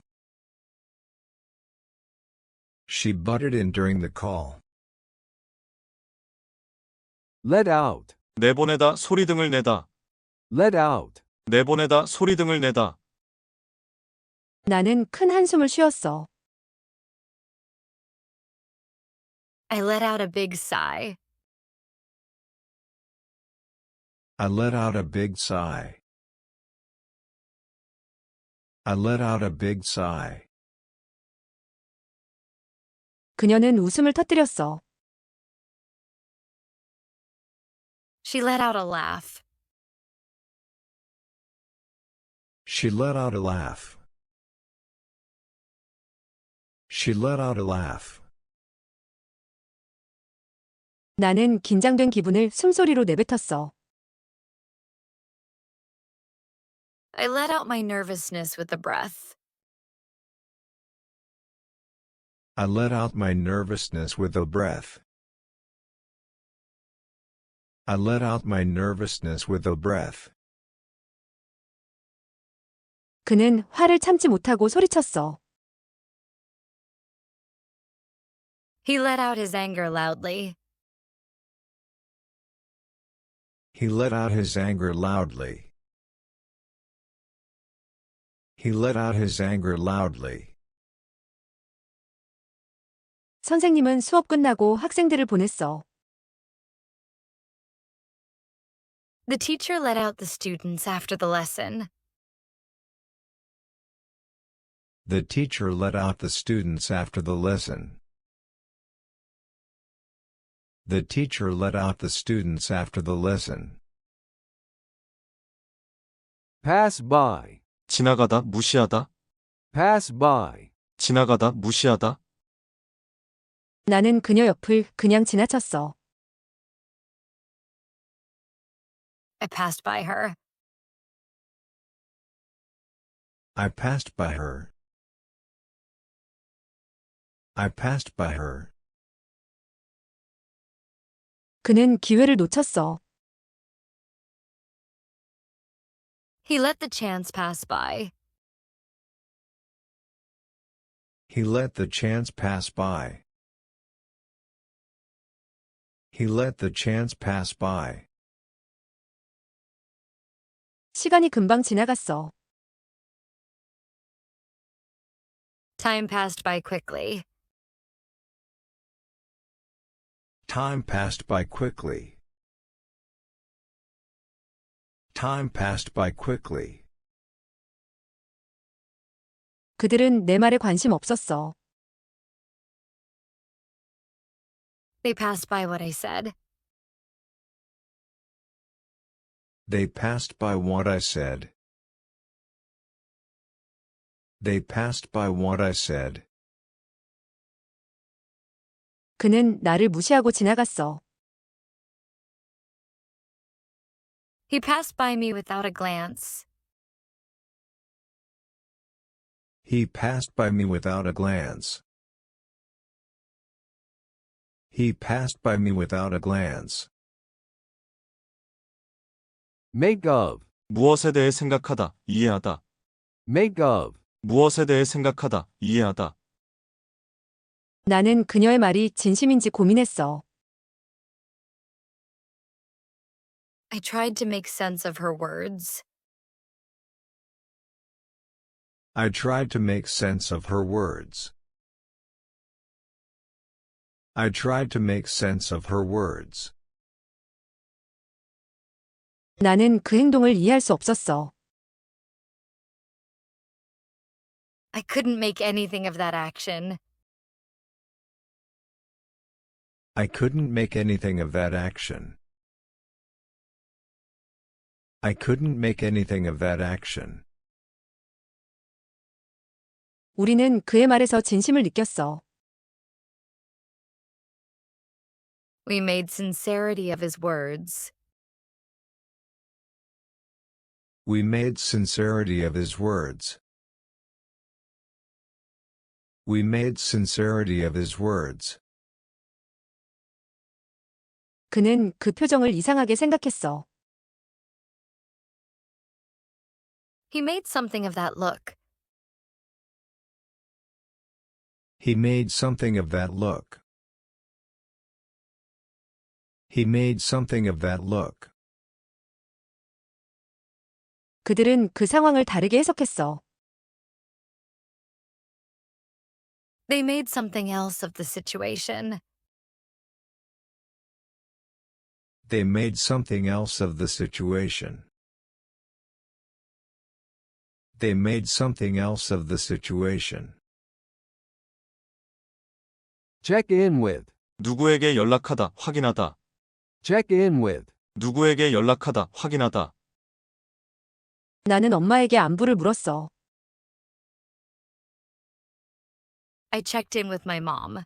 She butted in during the call. Let out. 내보내다, 소리등을 내다. Let out. 내보내다, 소리등을 내다. 나는 큰 한숨을 쉬었어. I let out a big sigh. I let out a big sigh. I let out a big sigh. 그녀는 웃음을 터뜨렸어. She let out a laugh. She let out a laugh. She let out a laugh. 나는 긴장된 기분을 숨소리로 내뱉었어. I let out my nervousness with a breath. I let out my nervousness with a breath. I let out my nervousness with a breath. 그는 화를 참지 못하고 소리쳤어. He let out his anger loudly. He let out his anger loudly. He let out his anger loudly. 선생님은 수업 끝나고 학생들을 보냈어. The teacher let out the students after the lesson. The teacher let out the students after the lesson. The teacher let out the students after the lesson. Pass by. 지나가다, 무시하다. Pass by. 지나가다, 무시하다. 나는 그녀 옆을 그냥 지나쳤어. I passed by her. I passed by her. I passed by her. 그는 기회를 놓쳤어. He let the chance pass by. He let the chance pass by. He let the chance pass by. 시간이 금방 지나갔어. Time passed by quickly. Time passed by quickly. Time passed by quickly. 그들은 내 말에 관심 없었어. They passed by what I said. They passed by what I said. They passed by what I said. 그는 나를 무시하고 지나갔어. He passed by me without a glance. He passed by me without a glance. He passed by me without a glance. Make of. 무엇에 대해 생각하다, 이해하다. Make of. 무엇에 대해 생각하다, 이해하다. 나는 그녀의 말이 진심인지 고민했어. I tried to make sense of her words. I tried to make sense of her words. I tried to make sense of her words. 나는 그 행동을 이해할 수 없었어. I couldn't make anything of that action. I couldn't make anything of that action. I couldn't make anything of that action. 우리는 그의 말에서 진심을 느꼈어. We made sincerity of his words. We made sincerity of his words. We made sincerity of his words. 그는 그 표정을 이상하게 생각했어. He made something of that look. He made something of that look. He made something of that look. 그들은 그 상황을 다르게 해석했어. They made something else of the situation. They made something else of the situation. They made something else of the situation. Check in with. 누구에게 연락하다, 확인하다. Check in with. 누구에게 연락하다, 확인하다. 나는 엄마에게 안부를 물었어. I checked in with my mom.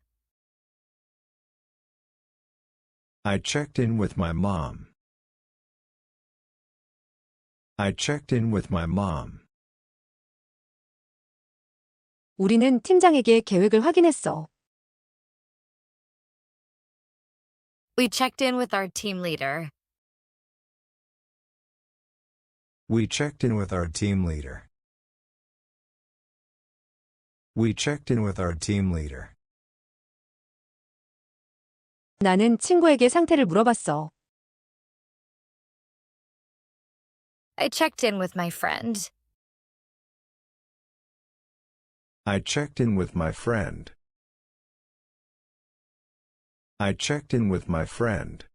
I checked in with my mom. I checked in with my mom. 우리는 팀장에게 계획을 확인했어. We checked in with our team leader. We checked in with our team leader. We checked in with our team leader. 나는 친구에게 상태를 물어봤어. I checked in with my friend. I checked in with my friend. I checked in with my friend.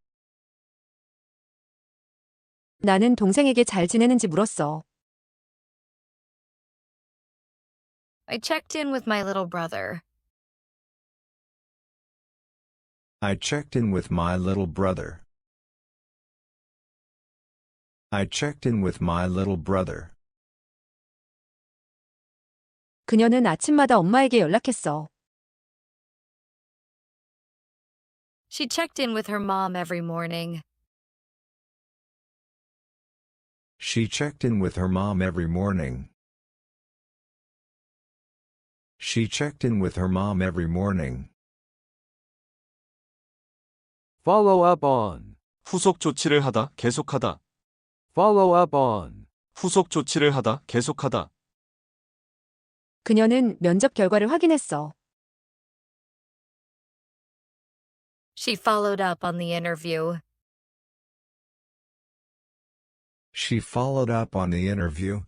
나는 동생에게 잘 지내는지 물었어. I checked in with my little brother. I checked in with my little brother. I checked in with my little brother. 그녀는 아침마다 엄마에게 연락했어. She checked in with her mom every morning. She checked in with her mom every morning. She checked in with her mom every morning. Follow up on. 후속 조치를 하다, 계속하다. Follow up on. 후속 조치를 하다, 계속하다. 그녀는 면접 결과를 확인했어. She followed up on the interview. She followed up on the interview.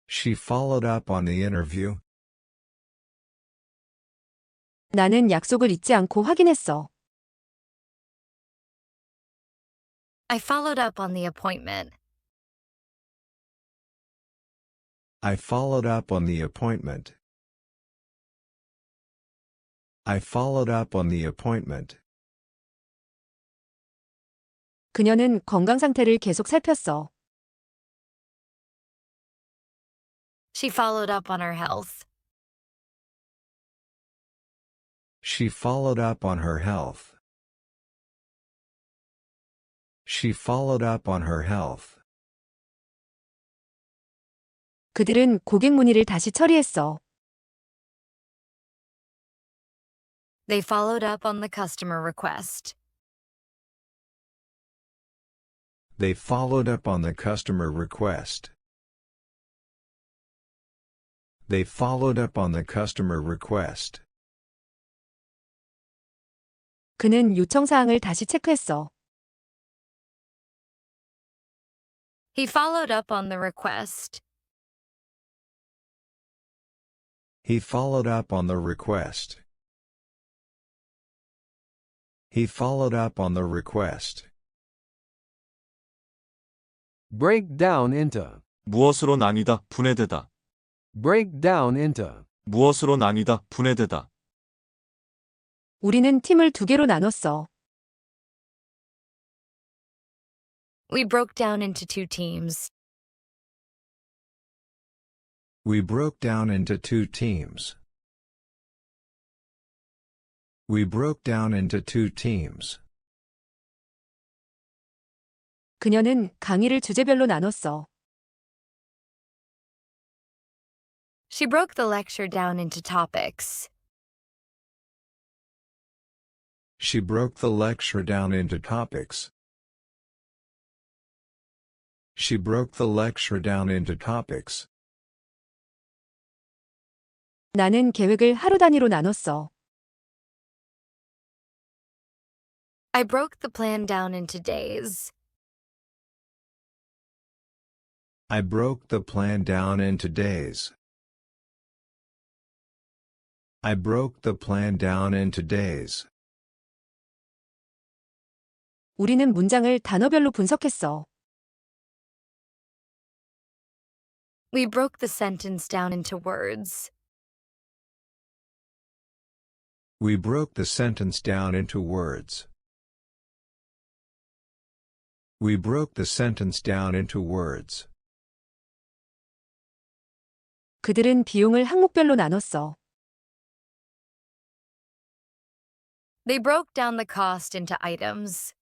She followed up on the interview. 나는 약속을 잊지 않고 확인했어. I followed up on the appointment. I followed up on the appointment. I followed up on the appointment. 그녀는 건강 상태를 계속 살폈어. She followed up on her health. She followed up on her health. She followed up on her health. 그들은 고객 문의를 다시 처리했어. They followed up on the customer request. They followed up on the customer request. They followed up on the customer request. 그는 요청 사항을 다시 체크했어. He followed up on the request. He followed up on the request. He followed up on the request. Break down into. 무엇으로 나뉘다, 분해되다. Break down into. 무엇으로 나뉘다, 분해되다. 우리는 팀을 두 개로 나눴어. We broke down into two teams. We broke down into two teams. We broke down into two teams. 그녀는 강의를 주제별로 나눴어. She broke the lecture down into topics. She broke the lecture down into topics. She broke the lecture down into topics. 나는 계획을 하루 단위로 나눴어. I broke the plan down into days. I broke the plan down into days. I broke the plan down into days. 우리는 문장을 단어별로 분석했어. We broke the sentence down into words. We broke the sentence down into words. We broke the sentence down into words. 그들은 비용을 항목별로 나눴어. They broke down the cost into items.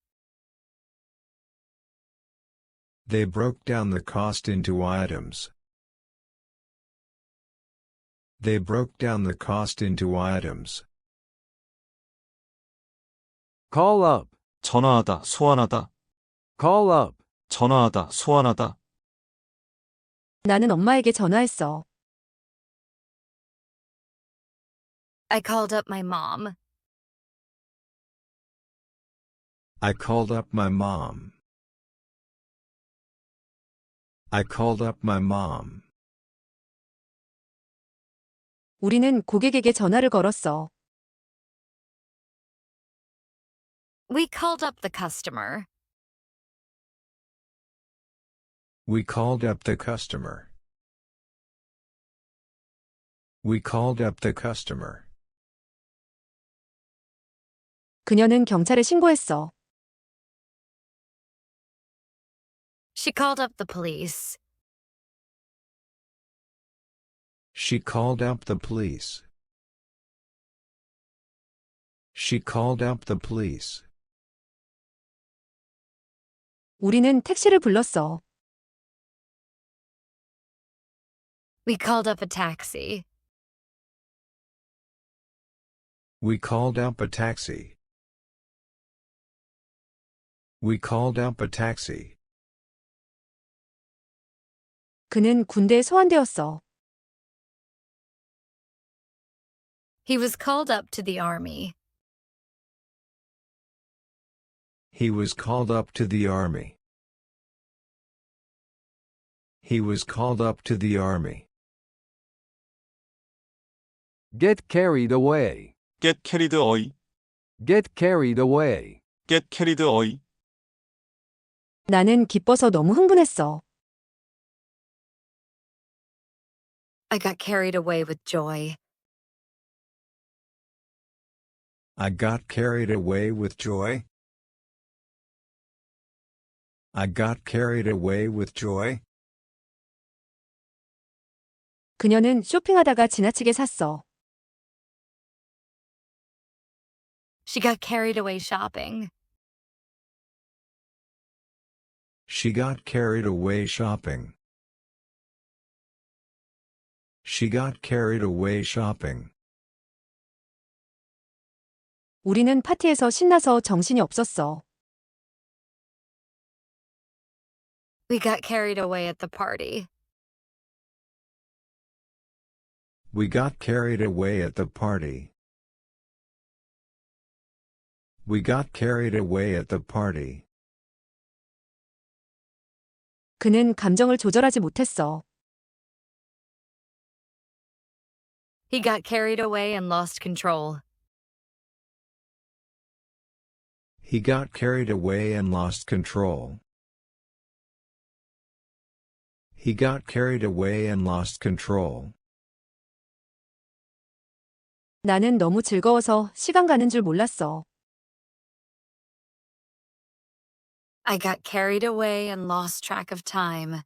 They broke down the cost into items. They broke down the cost into items. Call up. 전화하다, 소환하다. Call up. 전화하다, 소환하다. 나는 엄마에게 전화했어. I called up my mom. I called up my mom. I called up my mom. 우리는 고객에게 전화를 걸었어. We called up the customer. We called up the customer. We called up the customer. 그녀는 경찰에 신고했어. She called up the police. She called up the police. She called up the police. 우리는 택시를 불렀어. We called up a taxi. We called up a taxi. We called up a taxi. 그는 군대에 소환되었어. He was called up to the army. He was called up to the army. He was called up to the army. Get carried away. get carried away, Get carried away. get carried away. 나는 기뻐서 너무 흥분했어. I got carried away with joy. I got carried away with joy. I got carried away with joy. 그녀는 쇼핑하다가 지나치게 샀어. She got carried away shopping. She got carried away shopping. She got carried away shopping. 우리는 파티에서 신나서 정신이 없었어. We got carried away at the party. We got carried away at the party. We got carried away at the party. 그는 감정을 조절하지 못했어. He got carried away and lost control. He got carried away and lost control. He got carried away and lost control. 나는 너무 즐거워서 시간 가는 줄 몰랐어. I got carried away and lost track of time.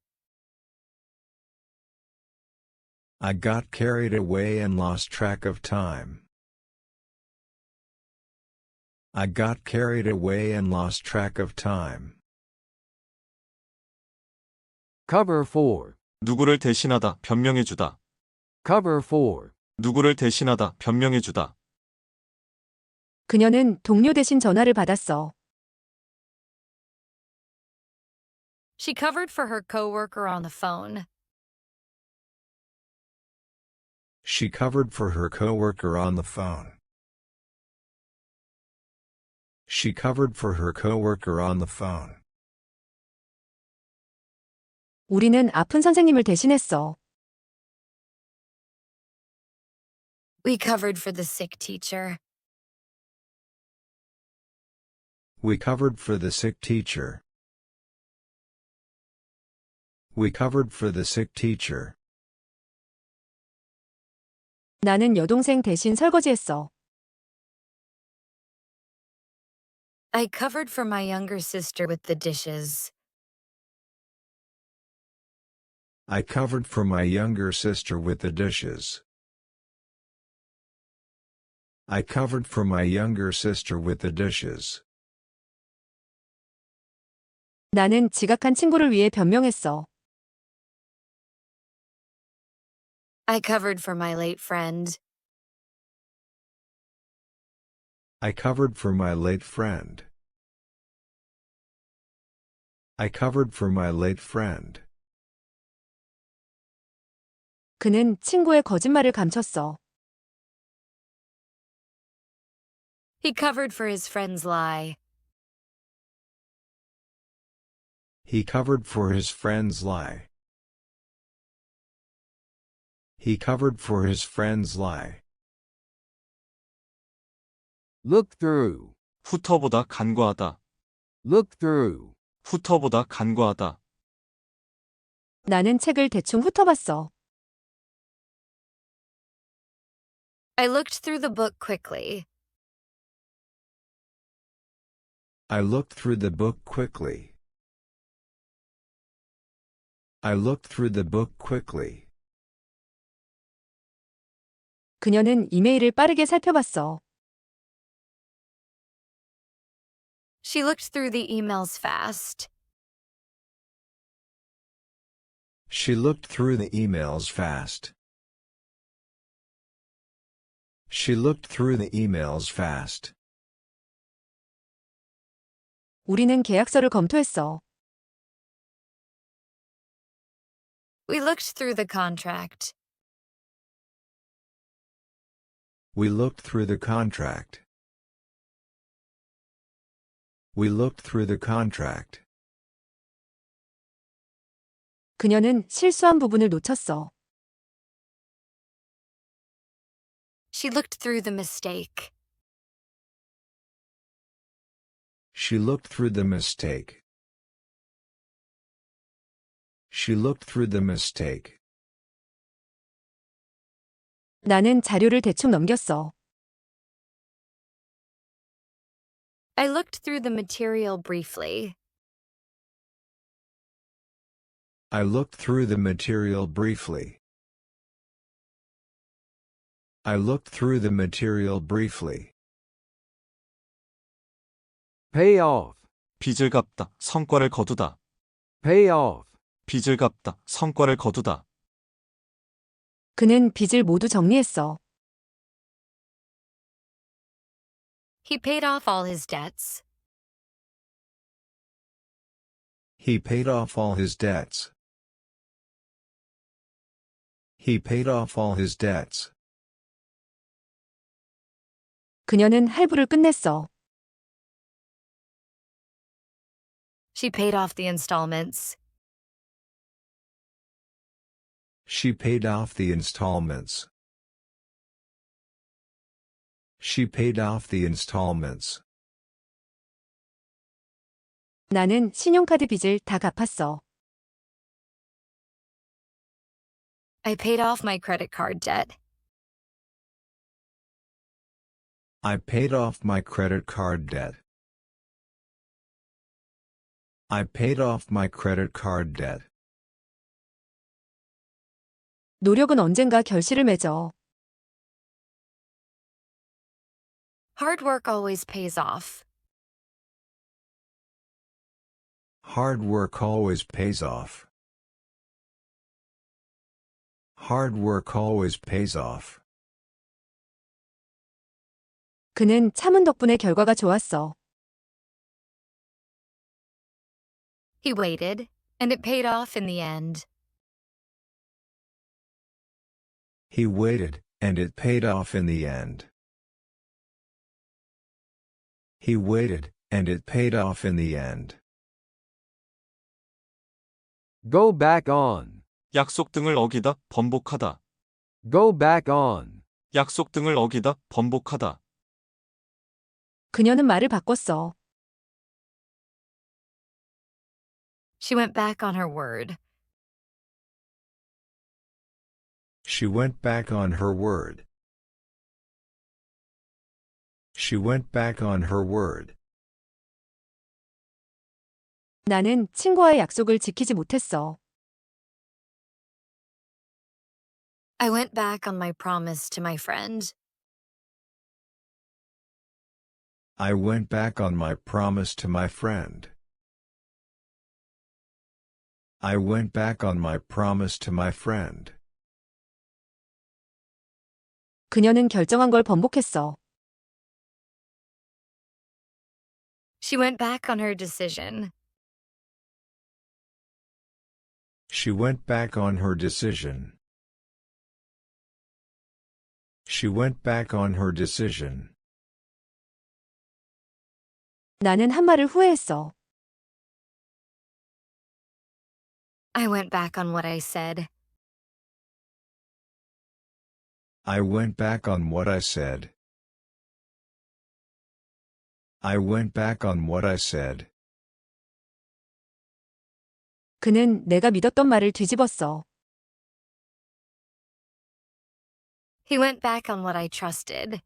I got carried away and lost track of time. I got carried away and lost track of time. Cover for. 누구를 대신하다, 변명해주다. Cover for. 누구를 대신하다, 변명해주다. 그녀는 동료 대신 전화를 받았어. She covered for her coworker on the phone. She covered for her coworker on the phone. She covered for her coworker on the phone. 우리는 아픈 선생님을 대신했어. We covered for the sick teacher. We covered for the sick teacher. We covered for the sick teacher. 나는 여동생 대신 설거지했어. I covered for my younger sister with the dishes. I covered for my younger sister with the dishes. I covered for my younger sister with the dishes. 나는 지각한 친구를 위해 변명했어. I covered for my late friend. I covered for my late friend. I covered for my late friend. 그는 친구의 거짓말을 감췄어. He covered for his friend's lie. He covered for his friend's lie. He covered for his friend's lie. Look through. 후터보다 간과하다. Look through. 후터보다 간과하다. 나는 책을 대충 훑어봤어. I looked through the book quickly. I looked through the book quickly. I looked through the book quickly. 그녀는 이메일을 빠르게 살펴봤어. She looked through the emails fast. She looked through the emails fast. She looked through the emails fast. 우리는 계약서를 검토했어. We looked through the contract. We looked through the contract. We looked through the contract. 그녀는 실수한 부분을 놓쳤어. She looked through the mistake. She looked through the mistake. She looked through the mistake. 나는 자료를 대충 넘겼어. I looked through the material briefly. I looked through the material briefly. I looked through the material briefly. Pay off. 빚을 갚다, 성과를 거두다. Pay off. 빚을 갚다, 성과를 거두다. 그는 빚을 모두 정리했어. He paid off all his debts. He paid off all his debts. He paid off all his debts. 그녀는 할부를 끝냈어. She paid off the installments. She paid off the installments. She paid off the installments. 나는 신용카드 빚을 다 갚았어. I paid off my credit card debt. I paid off my credit card debt. I paid off my credit card debt. 노력은 언젠가 결실을 맺어. Hard work always pays off. Hard work always pays off. Hard work always pays off. 그는 참은 덕분에 결과가 좋았어. He waited, and it paid off in the end. He waited, and it paid off in the end. He waited, and it paid off in the end. Go back on. 약속 등을 어기다, 번복하다. Go back on. 약속 등을 어기다, 번복하다. 그녀는 말을 바꿨어. She went back on her word. She went back on her word. She went back on her word. 나는 친구와의 약속을 지키지 못했어. I went back on my promise to my friend. I went back on my promise to my friend. I went back on my promise to my friend. 그녀는 결정한 걸 번복했어. She went back on her decision. She went back on her decision. She went back on her decision. 나는 한 말을 후회했어. I went back on what I said. I went back on what I said. I went back on what I said. 그는 내가 믿었던 말을 뒤집었어. He went back on what I trusted.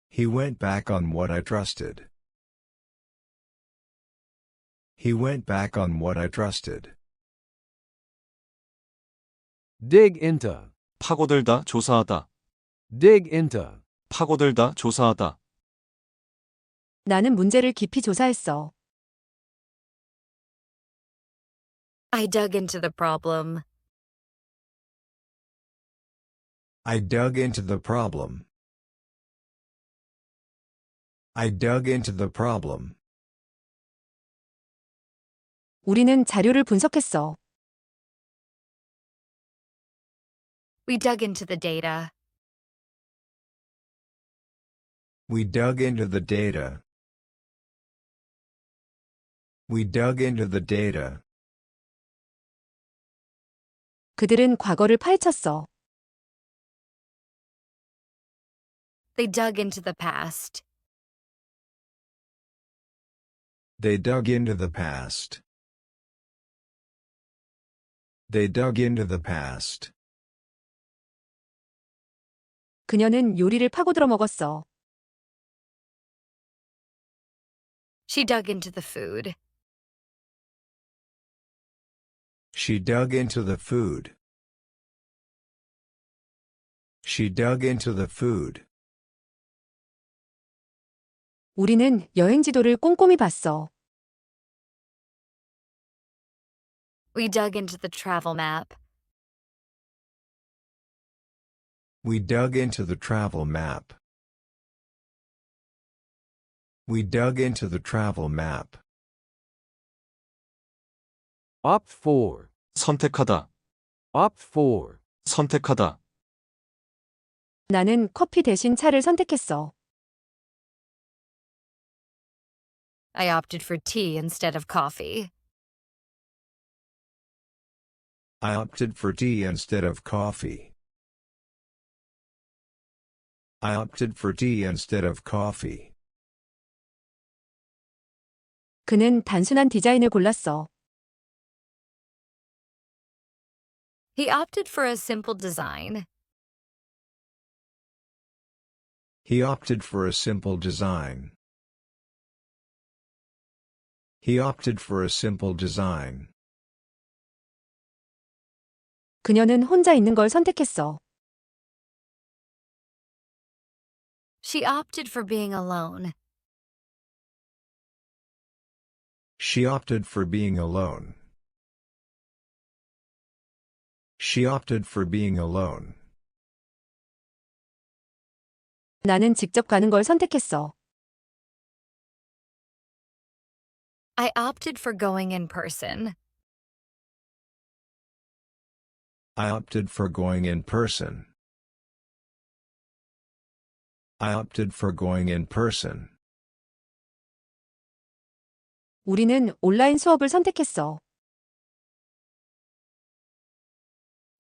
He went back on what I trusted. He went back on what I trusted. Dig into. 파고들다, 조사하다. Dig into. 파고들다, 조사하다. 나는 문제를 깊이 조사했어. I dug into the problem. I dug into the problem. I dug into the problem. 우리는 자료를 분석했어. We dug into the data. We dug into the data. We dug into the data. 그들은 과거를 파헤쳤어. They dug into the past. They dug into the past. They dug into the past. 그녀는 요리를 파고들어 먹었어. She dug into the food. She dug into the food. She dug into the food. 우리는 여행 지도를 꼼꼼히 봤어. We dug into the travel map. We dug into the travel map. We dug into the travel map. Opt for. 선택하다, Opt for. 선택하다. 나는 커피 대신 차를 선택했어. I opted for tea instead of coffee. I opted for tea instead of coffee. I opted for tea instead of coffee. 그는 단순한 디자인을 골랐어. He opted for a simple design. He opted for a simple design. He opted for a simple design. 그녀는 혼자 있는 걸 선택했어. She opted for being alone. She opted for being alone. She opted for being alone. 나는 직접 가는 걸 선택했어. I opted for going in person. I opted for going in person. I opted for going in person. 우리는 온라인 수업을 선택했어.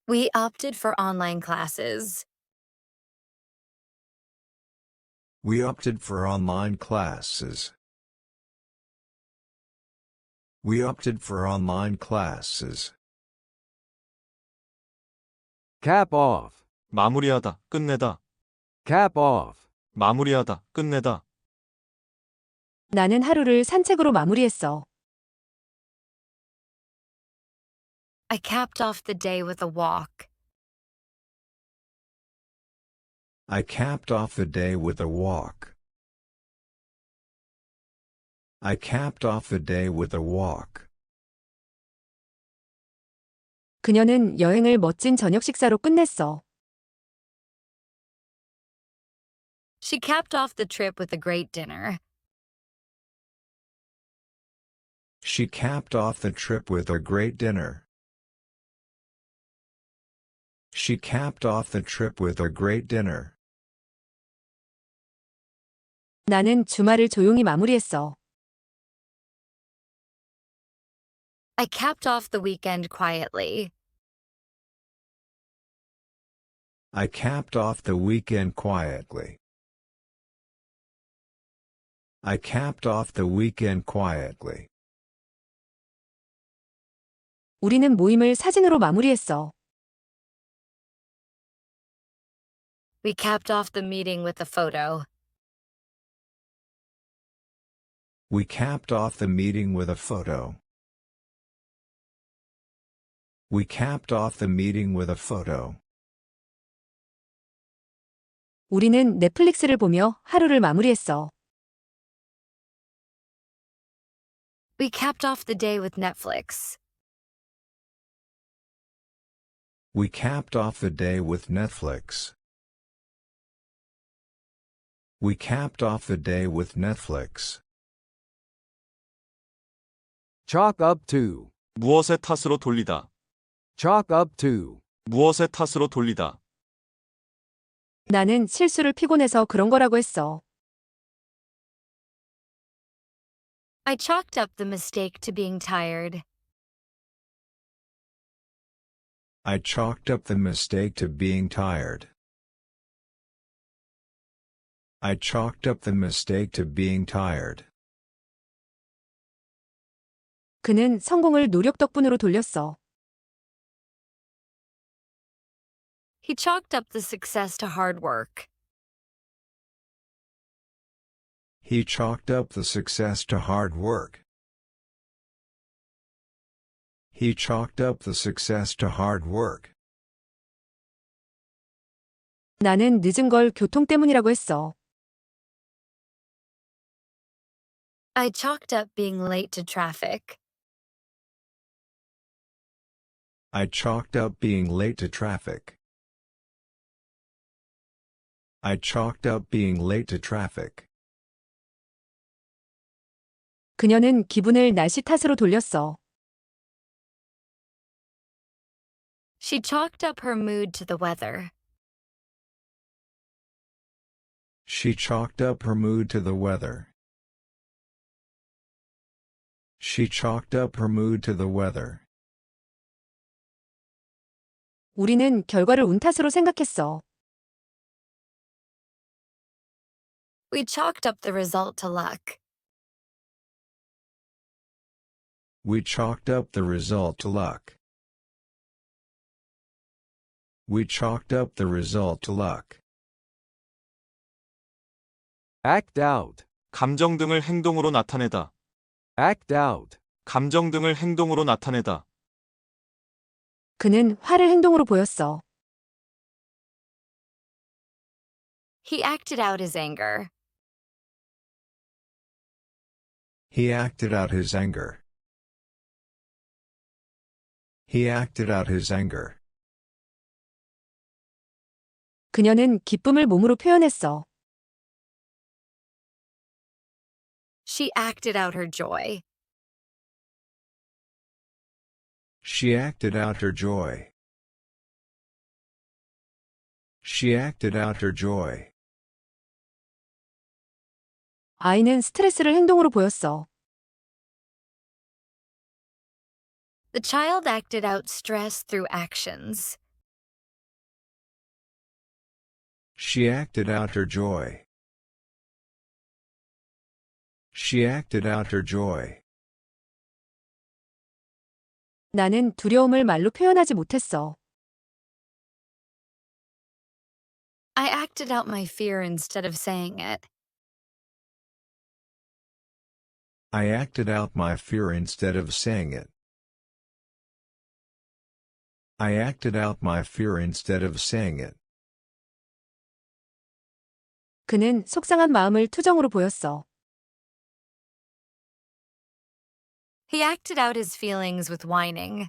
We opted for online classes. We opted for online classes. We opted for online classes. Cap off. 마무리하다, 끝내다. Cap off. 마무리하다, 끝내다. 나는 하루를 산책으로 마무리했어. I capped off the day with a walk. I capped off the day with a walk. I capped off the day with a walk. 그녀는 여행을 멋진 저녁 식사로 끝냈어. She capped off the trip with a great dinner. She capped off the trip with a great dinner. She capped off the trip with a great dinner. 나는 주말을 조용히 마무리했어. I capped off the weekend quietly. I capped off the weekend quietly. I capped off the weekend quietly. 우리는 모임을 사진으로 마무리했어. We capped off the meeting with a photo. We capped off the meeting with a photo. We capped off the meeting with a photo. 우리는 넷플릭스를 보며 하루를 마무리했어. We capped off the day with Netflix. We capped off the day with Netflix. We capped off the day with Netflix. Chalk up to. 무엇의 탓으로 돌리다. Chalk up to. 무엇의 탓으로 돌리다. 나는 실수를 피곤해서 그런 거라고 했어. I chalked up the mistake to being tired. I chalked up the mistake to being tired. I chalked up the mistake to being tired. 그는 성공을 노력 덕분으로 돌렸어. He chalked up the success to hard work. He chalked up the success to hard work. He chalked up the success to hard work. 나는 늦은 걸 교통 때문이라고 했어. I chalked up being late to traffic. I chalked up being late to traffic. I chalked up being late to traffic. 그녀는 기분을 날씨 탓으로 돌렸어. She chalked up her mood to the weather. She chalked up her mood to the weather. She chalked up her mood to the weather. 우리는 결과를 운 탓으로 생각했어. We chalked up the result to luck. We chalked up the result to luck. We chalked up the result to luck. Act out. 감정 등을 행동으로 나타내다. Act out. 감정 등을 행동으로 나타내다. 그는 화를 행동으로 보였어. He acted out his anger. He acted out his anger. He acted out his anger. 그녀는 기쁨을 몸으로 표현했어. She acted out her joy. She acted out her joy. She acted out her joy. 아이는 스트레스를 행동으로 보였어. The child acted out stress through actions. She acted out her joy. She acted out her joy. 나는 두려움을 말로 표현하지 못했어. I acted out my fear instead of saying it. I acted out my fear instead of saying it. I acted out my fear instead of saying it. 그는 속상한 마음을 투정으로 보였어. He acted out his feelings with whining.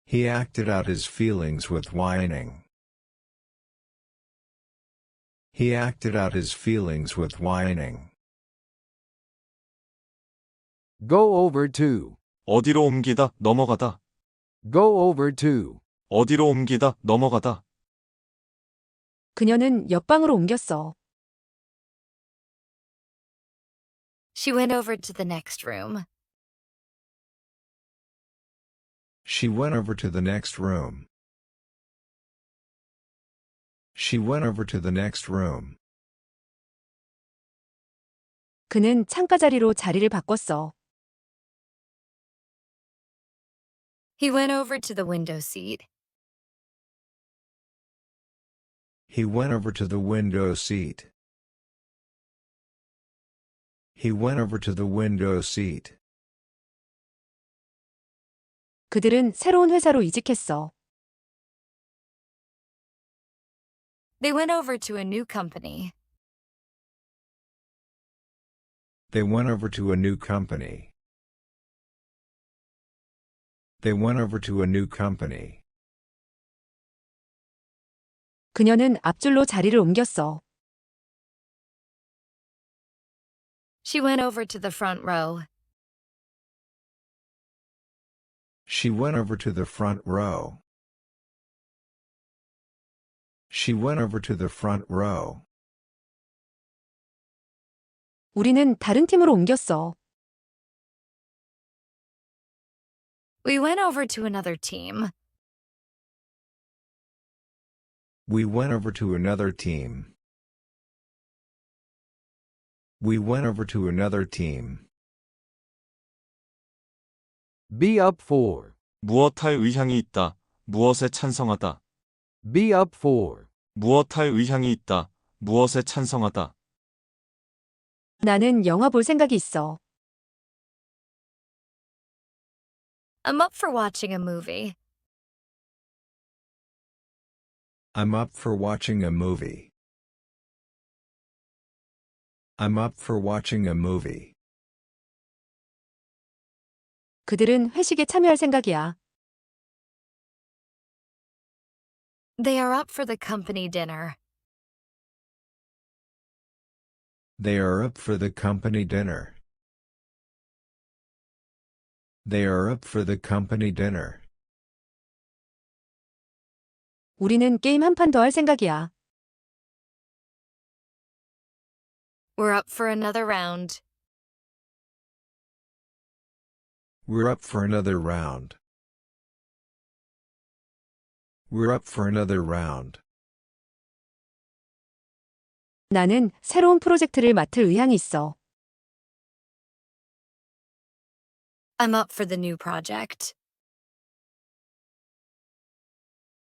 He acted out his feelings with whining. He acted out his feelings with whining. Go over to. 어디로 옮기다, 넘어가다. Go over to. 어디로 옮기다, 넘어가다. 그녀는 옆방으로 옮겼어. She went over to the next room. She went over to the next room. She went over to the next room. 그는 창가 자리로 자리를 바꿨어. He went over to the window seat. He went over to the window seat. He went over to the window seat. 그들은 새로운 회사로 이직했어. They went over to a new company. They went over to a new company. They went over to a new company. 그녀는 앞줄로 자리를 옮겼어. She went over to the front row. She went over to the front row. She went over to the front row. 우리는 다른 팀으로 옮겼어. We went over to another team. We went over to another team. We went over to another team. Be up for. 무엇할 의향이 있다. 무엇에 찬성하다. Be up for. 무엇할 의향이 있다. 무엇에 찬성하다. 나는 영화 볼 생각이 있어. I'm up for watching a movie. I'm up for watching a movie. I'm up for watching a movie. 그들은 회식에 참여할 생각이야. They are up for the company dinner. They are up for the company dinner. They are up for the company dinner. 우리는 게임 한 판 더 할 생각이야. We're up for another round. We're up for another round. We're up for another round. 나는 새로운 프로젝트를 맡을 의향이 있어. I'm up for the new project.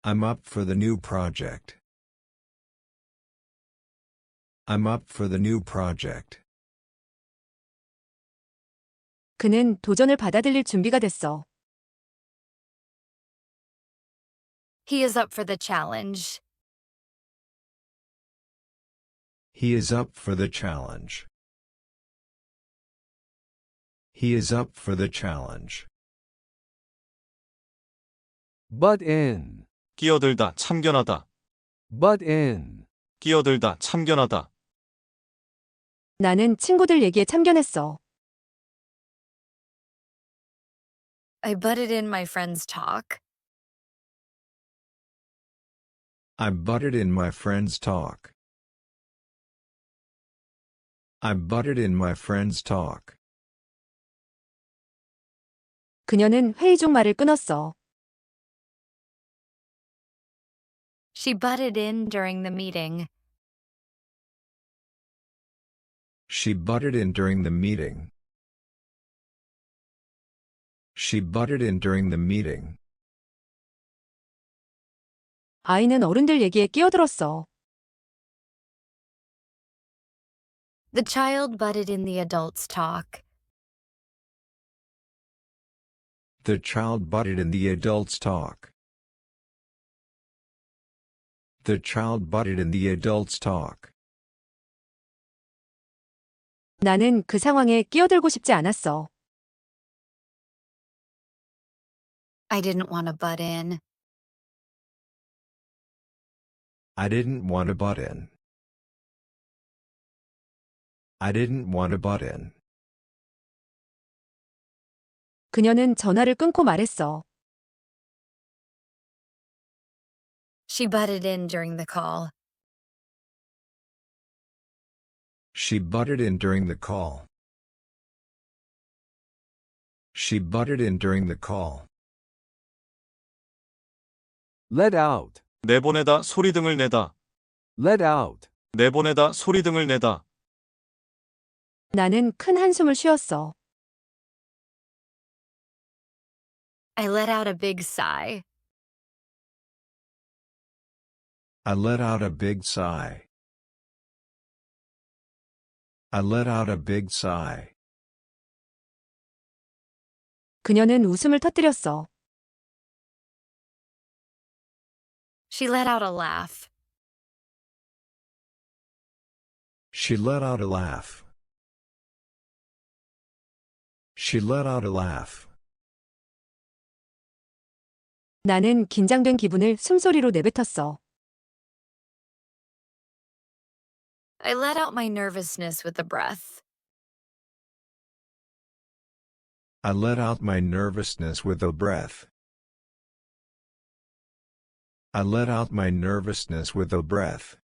I'm up for the new project. I'm up for the new project. 그는 도전을 받아들일 준비가 됐어. He is up for the challenge. He is up for the challenge. He is up for the challenge. Butt in. 끼어들다. 참견하다. Butt in. 끼어들다. 참견하다. 나는 친구들 얘기에 참견했어. I butted in my friend's talk. I butted in my friend's talk. I butted in my friend's talk. 그녀는 회의 중 말을 끊었어. She butted in during the meeting. She butted in during the meeting. She butted in during the meeting. 아이는 어른들 얘기에 끼어들었어. The child butted in the adult's talk. The child butted in the adult's talk. The child butted in the adult's talk. 나는 그 상황에 끼어들고 싶지 않았어. I didn't want to butt in. I didn't want to butt in. I didn't want to butt in. 그녀는 전화를 끊고 말했어. She butted in during the call. She butted in during the call. She butted in during the call. Let out. 내보내다. 소리등을 내다. Let out. 내보내다. 소리등을 내다. 나는 큰 한숨을 쉬었어. I let out a big sigh. I let out a big sigh. I let out a big sigh. 그녀는 웃음을 터뜨렸어. She let out a laugh. She let out a laugh. She let out a laugh. 나는 긴장된 기분을 숨소리로 내뱉었어. I let out my nervousness with a breath. I let out my nervousness with a breath. I let out my nervousness with a breath.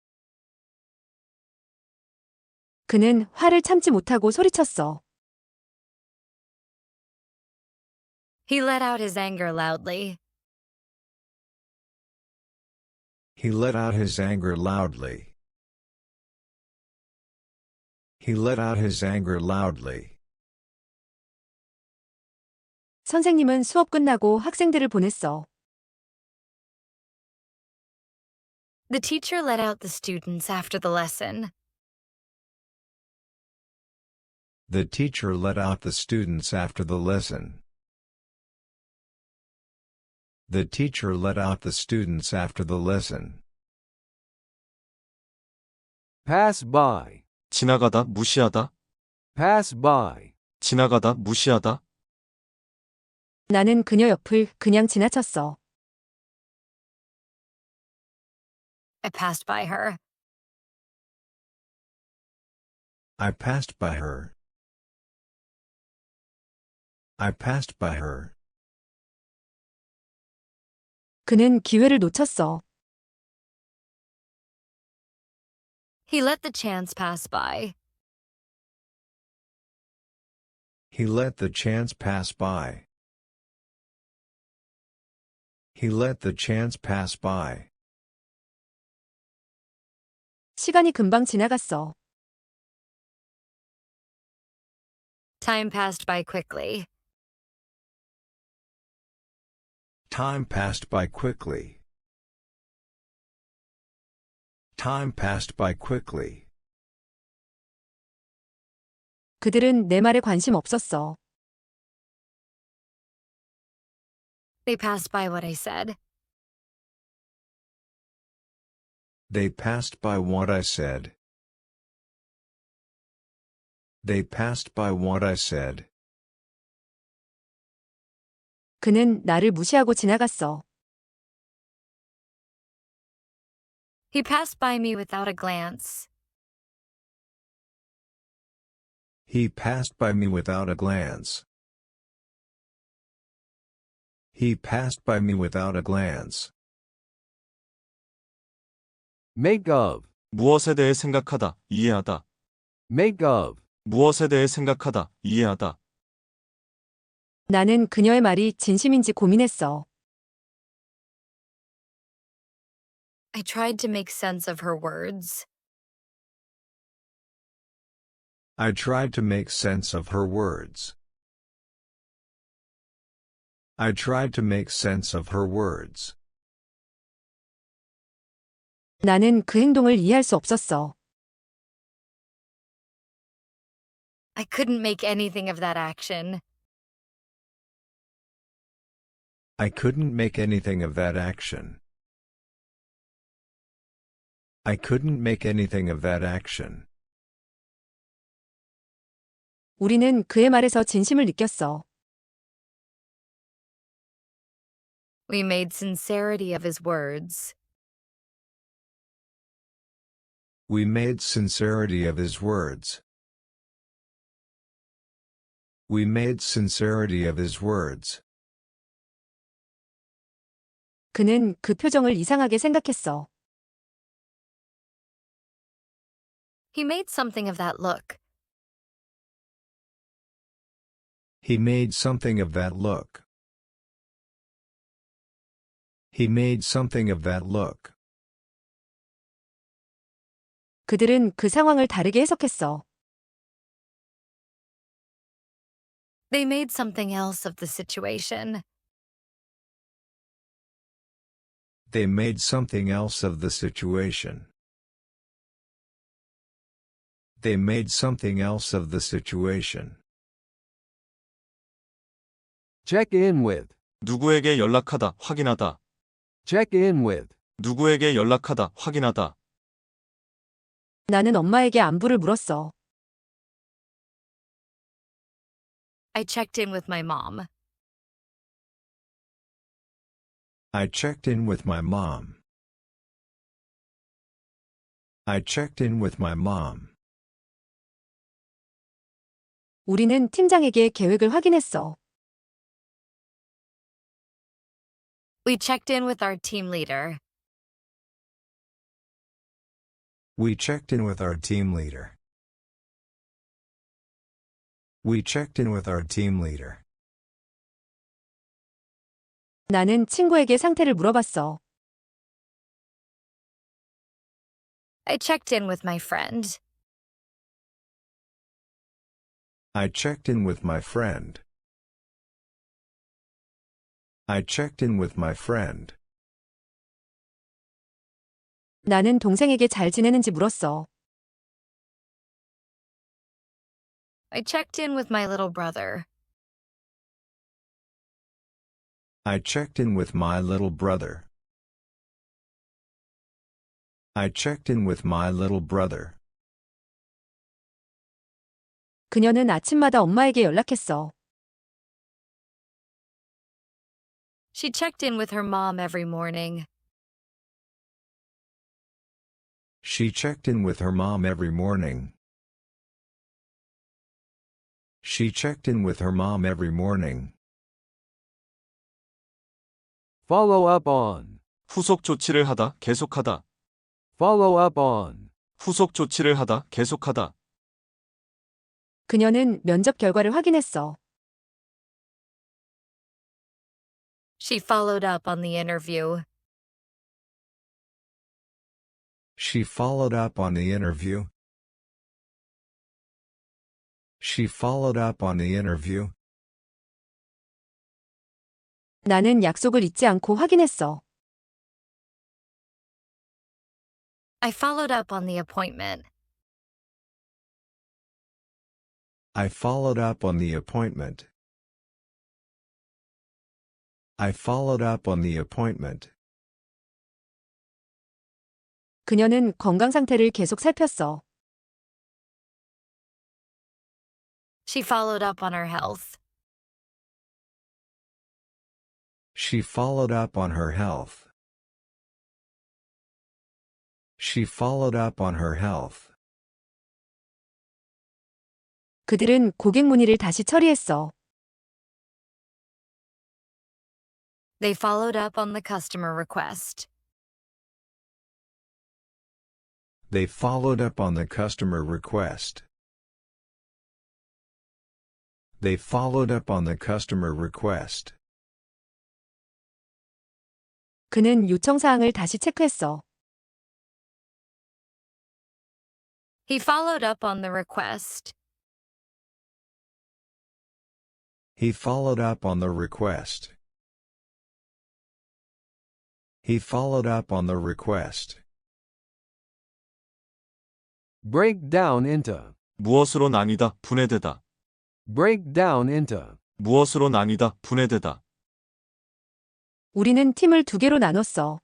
그는 화를 참지 못하고 소리쳤어. He let out his anger loudly. He let out his anger loudly. He let out his anger loudly. 선생님은 수업 끝나고 학생들을 보냈어. The teacher let out the students after the lesson. The teacher let out the students after the lesson. The teacher let out the students after the lesson. Pass by. 지나가다, 무시하다. Pass by. 지나가다, 무시하다. 나는 그녀 옆을 그냥 지나쳤어. I passed by her. I passed by her. I passed by her. 그는 기회를 놓쳤어. He let the chance pass by. He let the chance pass by. He let the chance pass by. 시간이 금방 지나갔어. Time passed by quickly. Time passed by quickly. Time passed by quickly. 그들은 내 말에 관심 없었어. They passed by what I said. They passed by what I said. They passed by what I said. 그는 나를 무시하고 지나갔어. He passed by me without a glance. He passed by me without a glance. He passed by me without a glance. Make of. 무엇에 대해 생각하다, 이해하다. Make of. 무엇에 대해 생각하다, 이해하다. 나는 그녀의 말이 진심인지 고민했어. I tried to make sense of her words. I tried to make sense of her words. I tried to make sense of her words. 나는 그 행동을 이해할 수 없었어. I couldn't make anything of that action. I couldn't make anything of that action. I couldn't make anything of that action. 우리는 그의 말에서 진심을 느꼈어. We made sincerity of his words. We made sincerity of his words. We made sincerity of his words. 그는 그 표정을 이상하게 생각했어. He made something of that look. He made something of that look. He made something of that look. 그들은 그 상황을 다르게 해석했어. They made something else of the situation. They made something else of the situation. They made something else of the situation. Check in with. 누구에게 연락하다, 확인하다. Check in with. 누구에게 연락하다, 확인하다. 나는 엄마에게 안부를 물었어. I checked in with my mom. I checked in with my mom. I checked in with my mom. 우리는 팀장에게 계획을 확인했어. We checked in with our team leader. We checked in with our team leader. We checked in with our team leader. 나는 친구에게 상태를 물어봤어. I checked in with my friend. I checked in with my friend. I checked in with my friend. 나는 동생에게 잘 지내는지 물었어. I checked in with my little brother. I checked in with my little brother. I checked in with my little brother. 그녀는 아침마다 엄마에게 연락했어. She checked in with her mom every morning. She checked in with her mom every morning. She checked in with her mom every morning. Follow up on. 후속 조치를 하다, 계속하다. Follow up on. 후속 조치를 하다, 계속하다. 그녀는 면접 결과를 확인했어. She followed up on the interview. She followed up on the interview. She followed up on the interview. 나는 약속을 잊지 않고 확인했어. I followed up on the appointment. I followed up on the appointment. I followed up on the appointment. 그녀는 건강 상태를 계속 살폈어. She followed up on her health. She followed up on her health. She followed up on her health. 그들은 고객 문의를 다시 처리했어. They followed up on the customer request. They followed up on the customer request. They followed up on the customer request. 그는 요청 사항을 다시 체크했어. He followed up on the request. He followed up on the request. He followed up on the request. Break down into. 무엇으로 나뉘다, 분해되다. Break down into. 무엇으로 나뉘다, 분해되다. 우리는 팀을 두 개로 나눴어.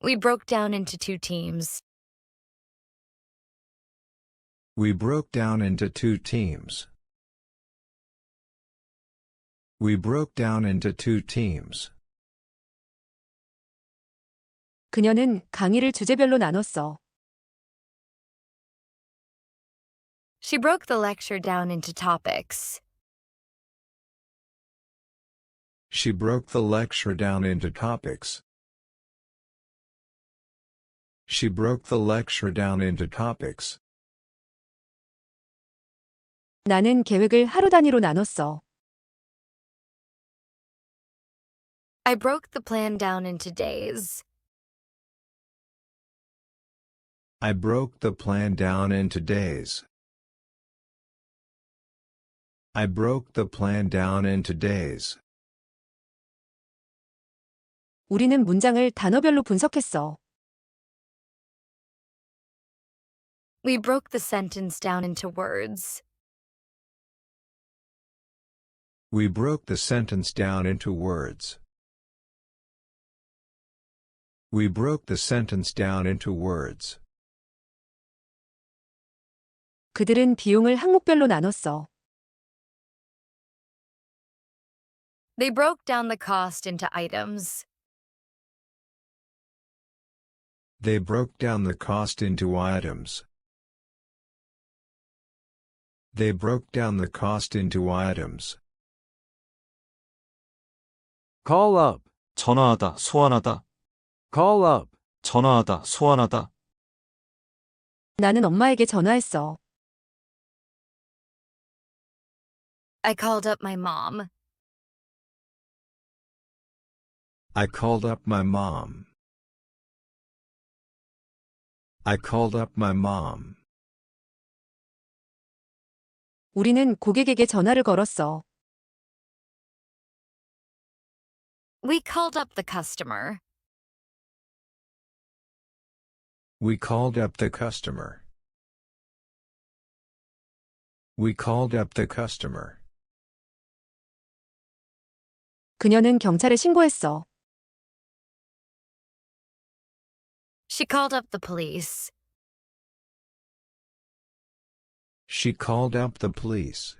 We broke down into two teams. We broke down into two teams. We broke down into two teams. 그녀는 강의를 주제별로 나눴어. She broke the lecture down into topics. She broke the lecture down into topics. She broke the lecture down into topics. 나는 계획을 하루 단위로 나눴어. I broke the plan down into days. I broke the plan down into days. I broke the plan down into days. 우리는 문장을 단어별로 분석했어. We broke the sentence down into words. We broke the sentence down into words. We broke the sentence down into words. 그들은 비용을 항목별로 나눴어. They broke down the cost into items. They broke down the cost into items. They broke down the cost into items. Call up. 전화하다, 소환하다. Call up. 전화하다, 소환하다. 나는 엄마에게 전화했어. I called up my mom. I called up my mom. I called up my mom. 우리는 고객에게 전화를 걸었어. We called up the customer. We called up the customer. We called up the customer. 그녀는 경찰에 신고했어. She called up the police. She called up the police.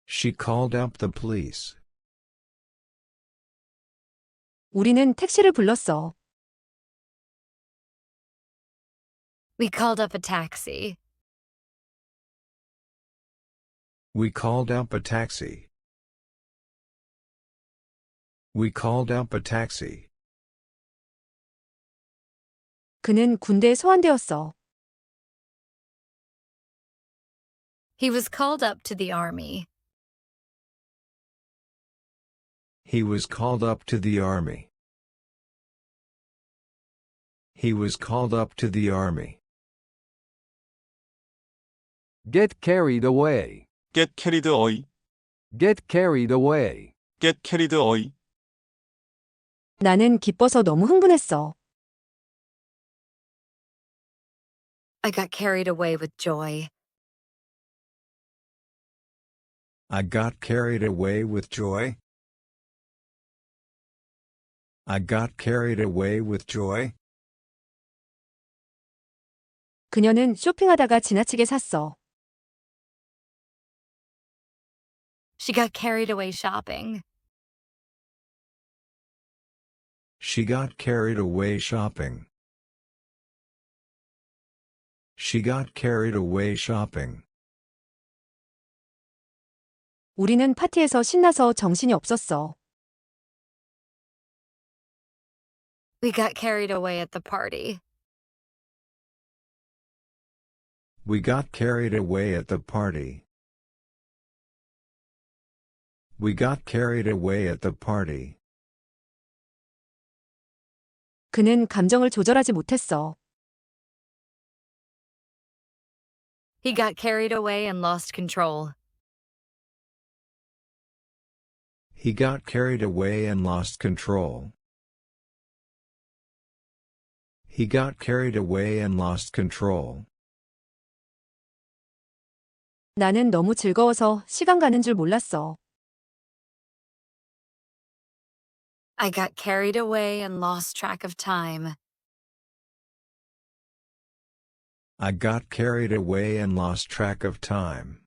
She called up the police. 우리는 택시를 불렀어. We called up a taxi. We called up a taxi. We called up a taxi. 그는 군대에 소환되었어. He was called up to the army. He was called up to the army. He was called up to the army. Get carried away. get carried away. Get carried away. get carried away. 나는 기뻐서 너무 흥분했어. I got carried away with joy. I got carried away with joy. I got carried away with joy. 그녀는 쇼핑하다가 지나치게 샀어. She got carried away shopping. She got carried away shopping. She got carried away shopping. 우리는 파티에서 신나서 정신이 없었어. We got carried away at the party. We got carried away at the party. We got carried away at the party. 그는 감정을 조절하지 못했어. He got carried away and lost control. He got carried away and lost control. He got carried away and lost control. 나는 너무 즐거워서 시간 가는 줄 몰랐어. I got carried away and lost track of time. I got carried away and lost track of time.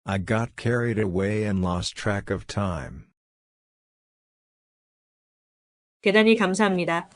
I got carried away and lost track of time. 대단히 감사합니다.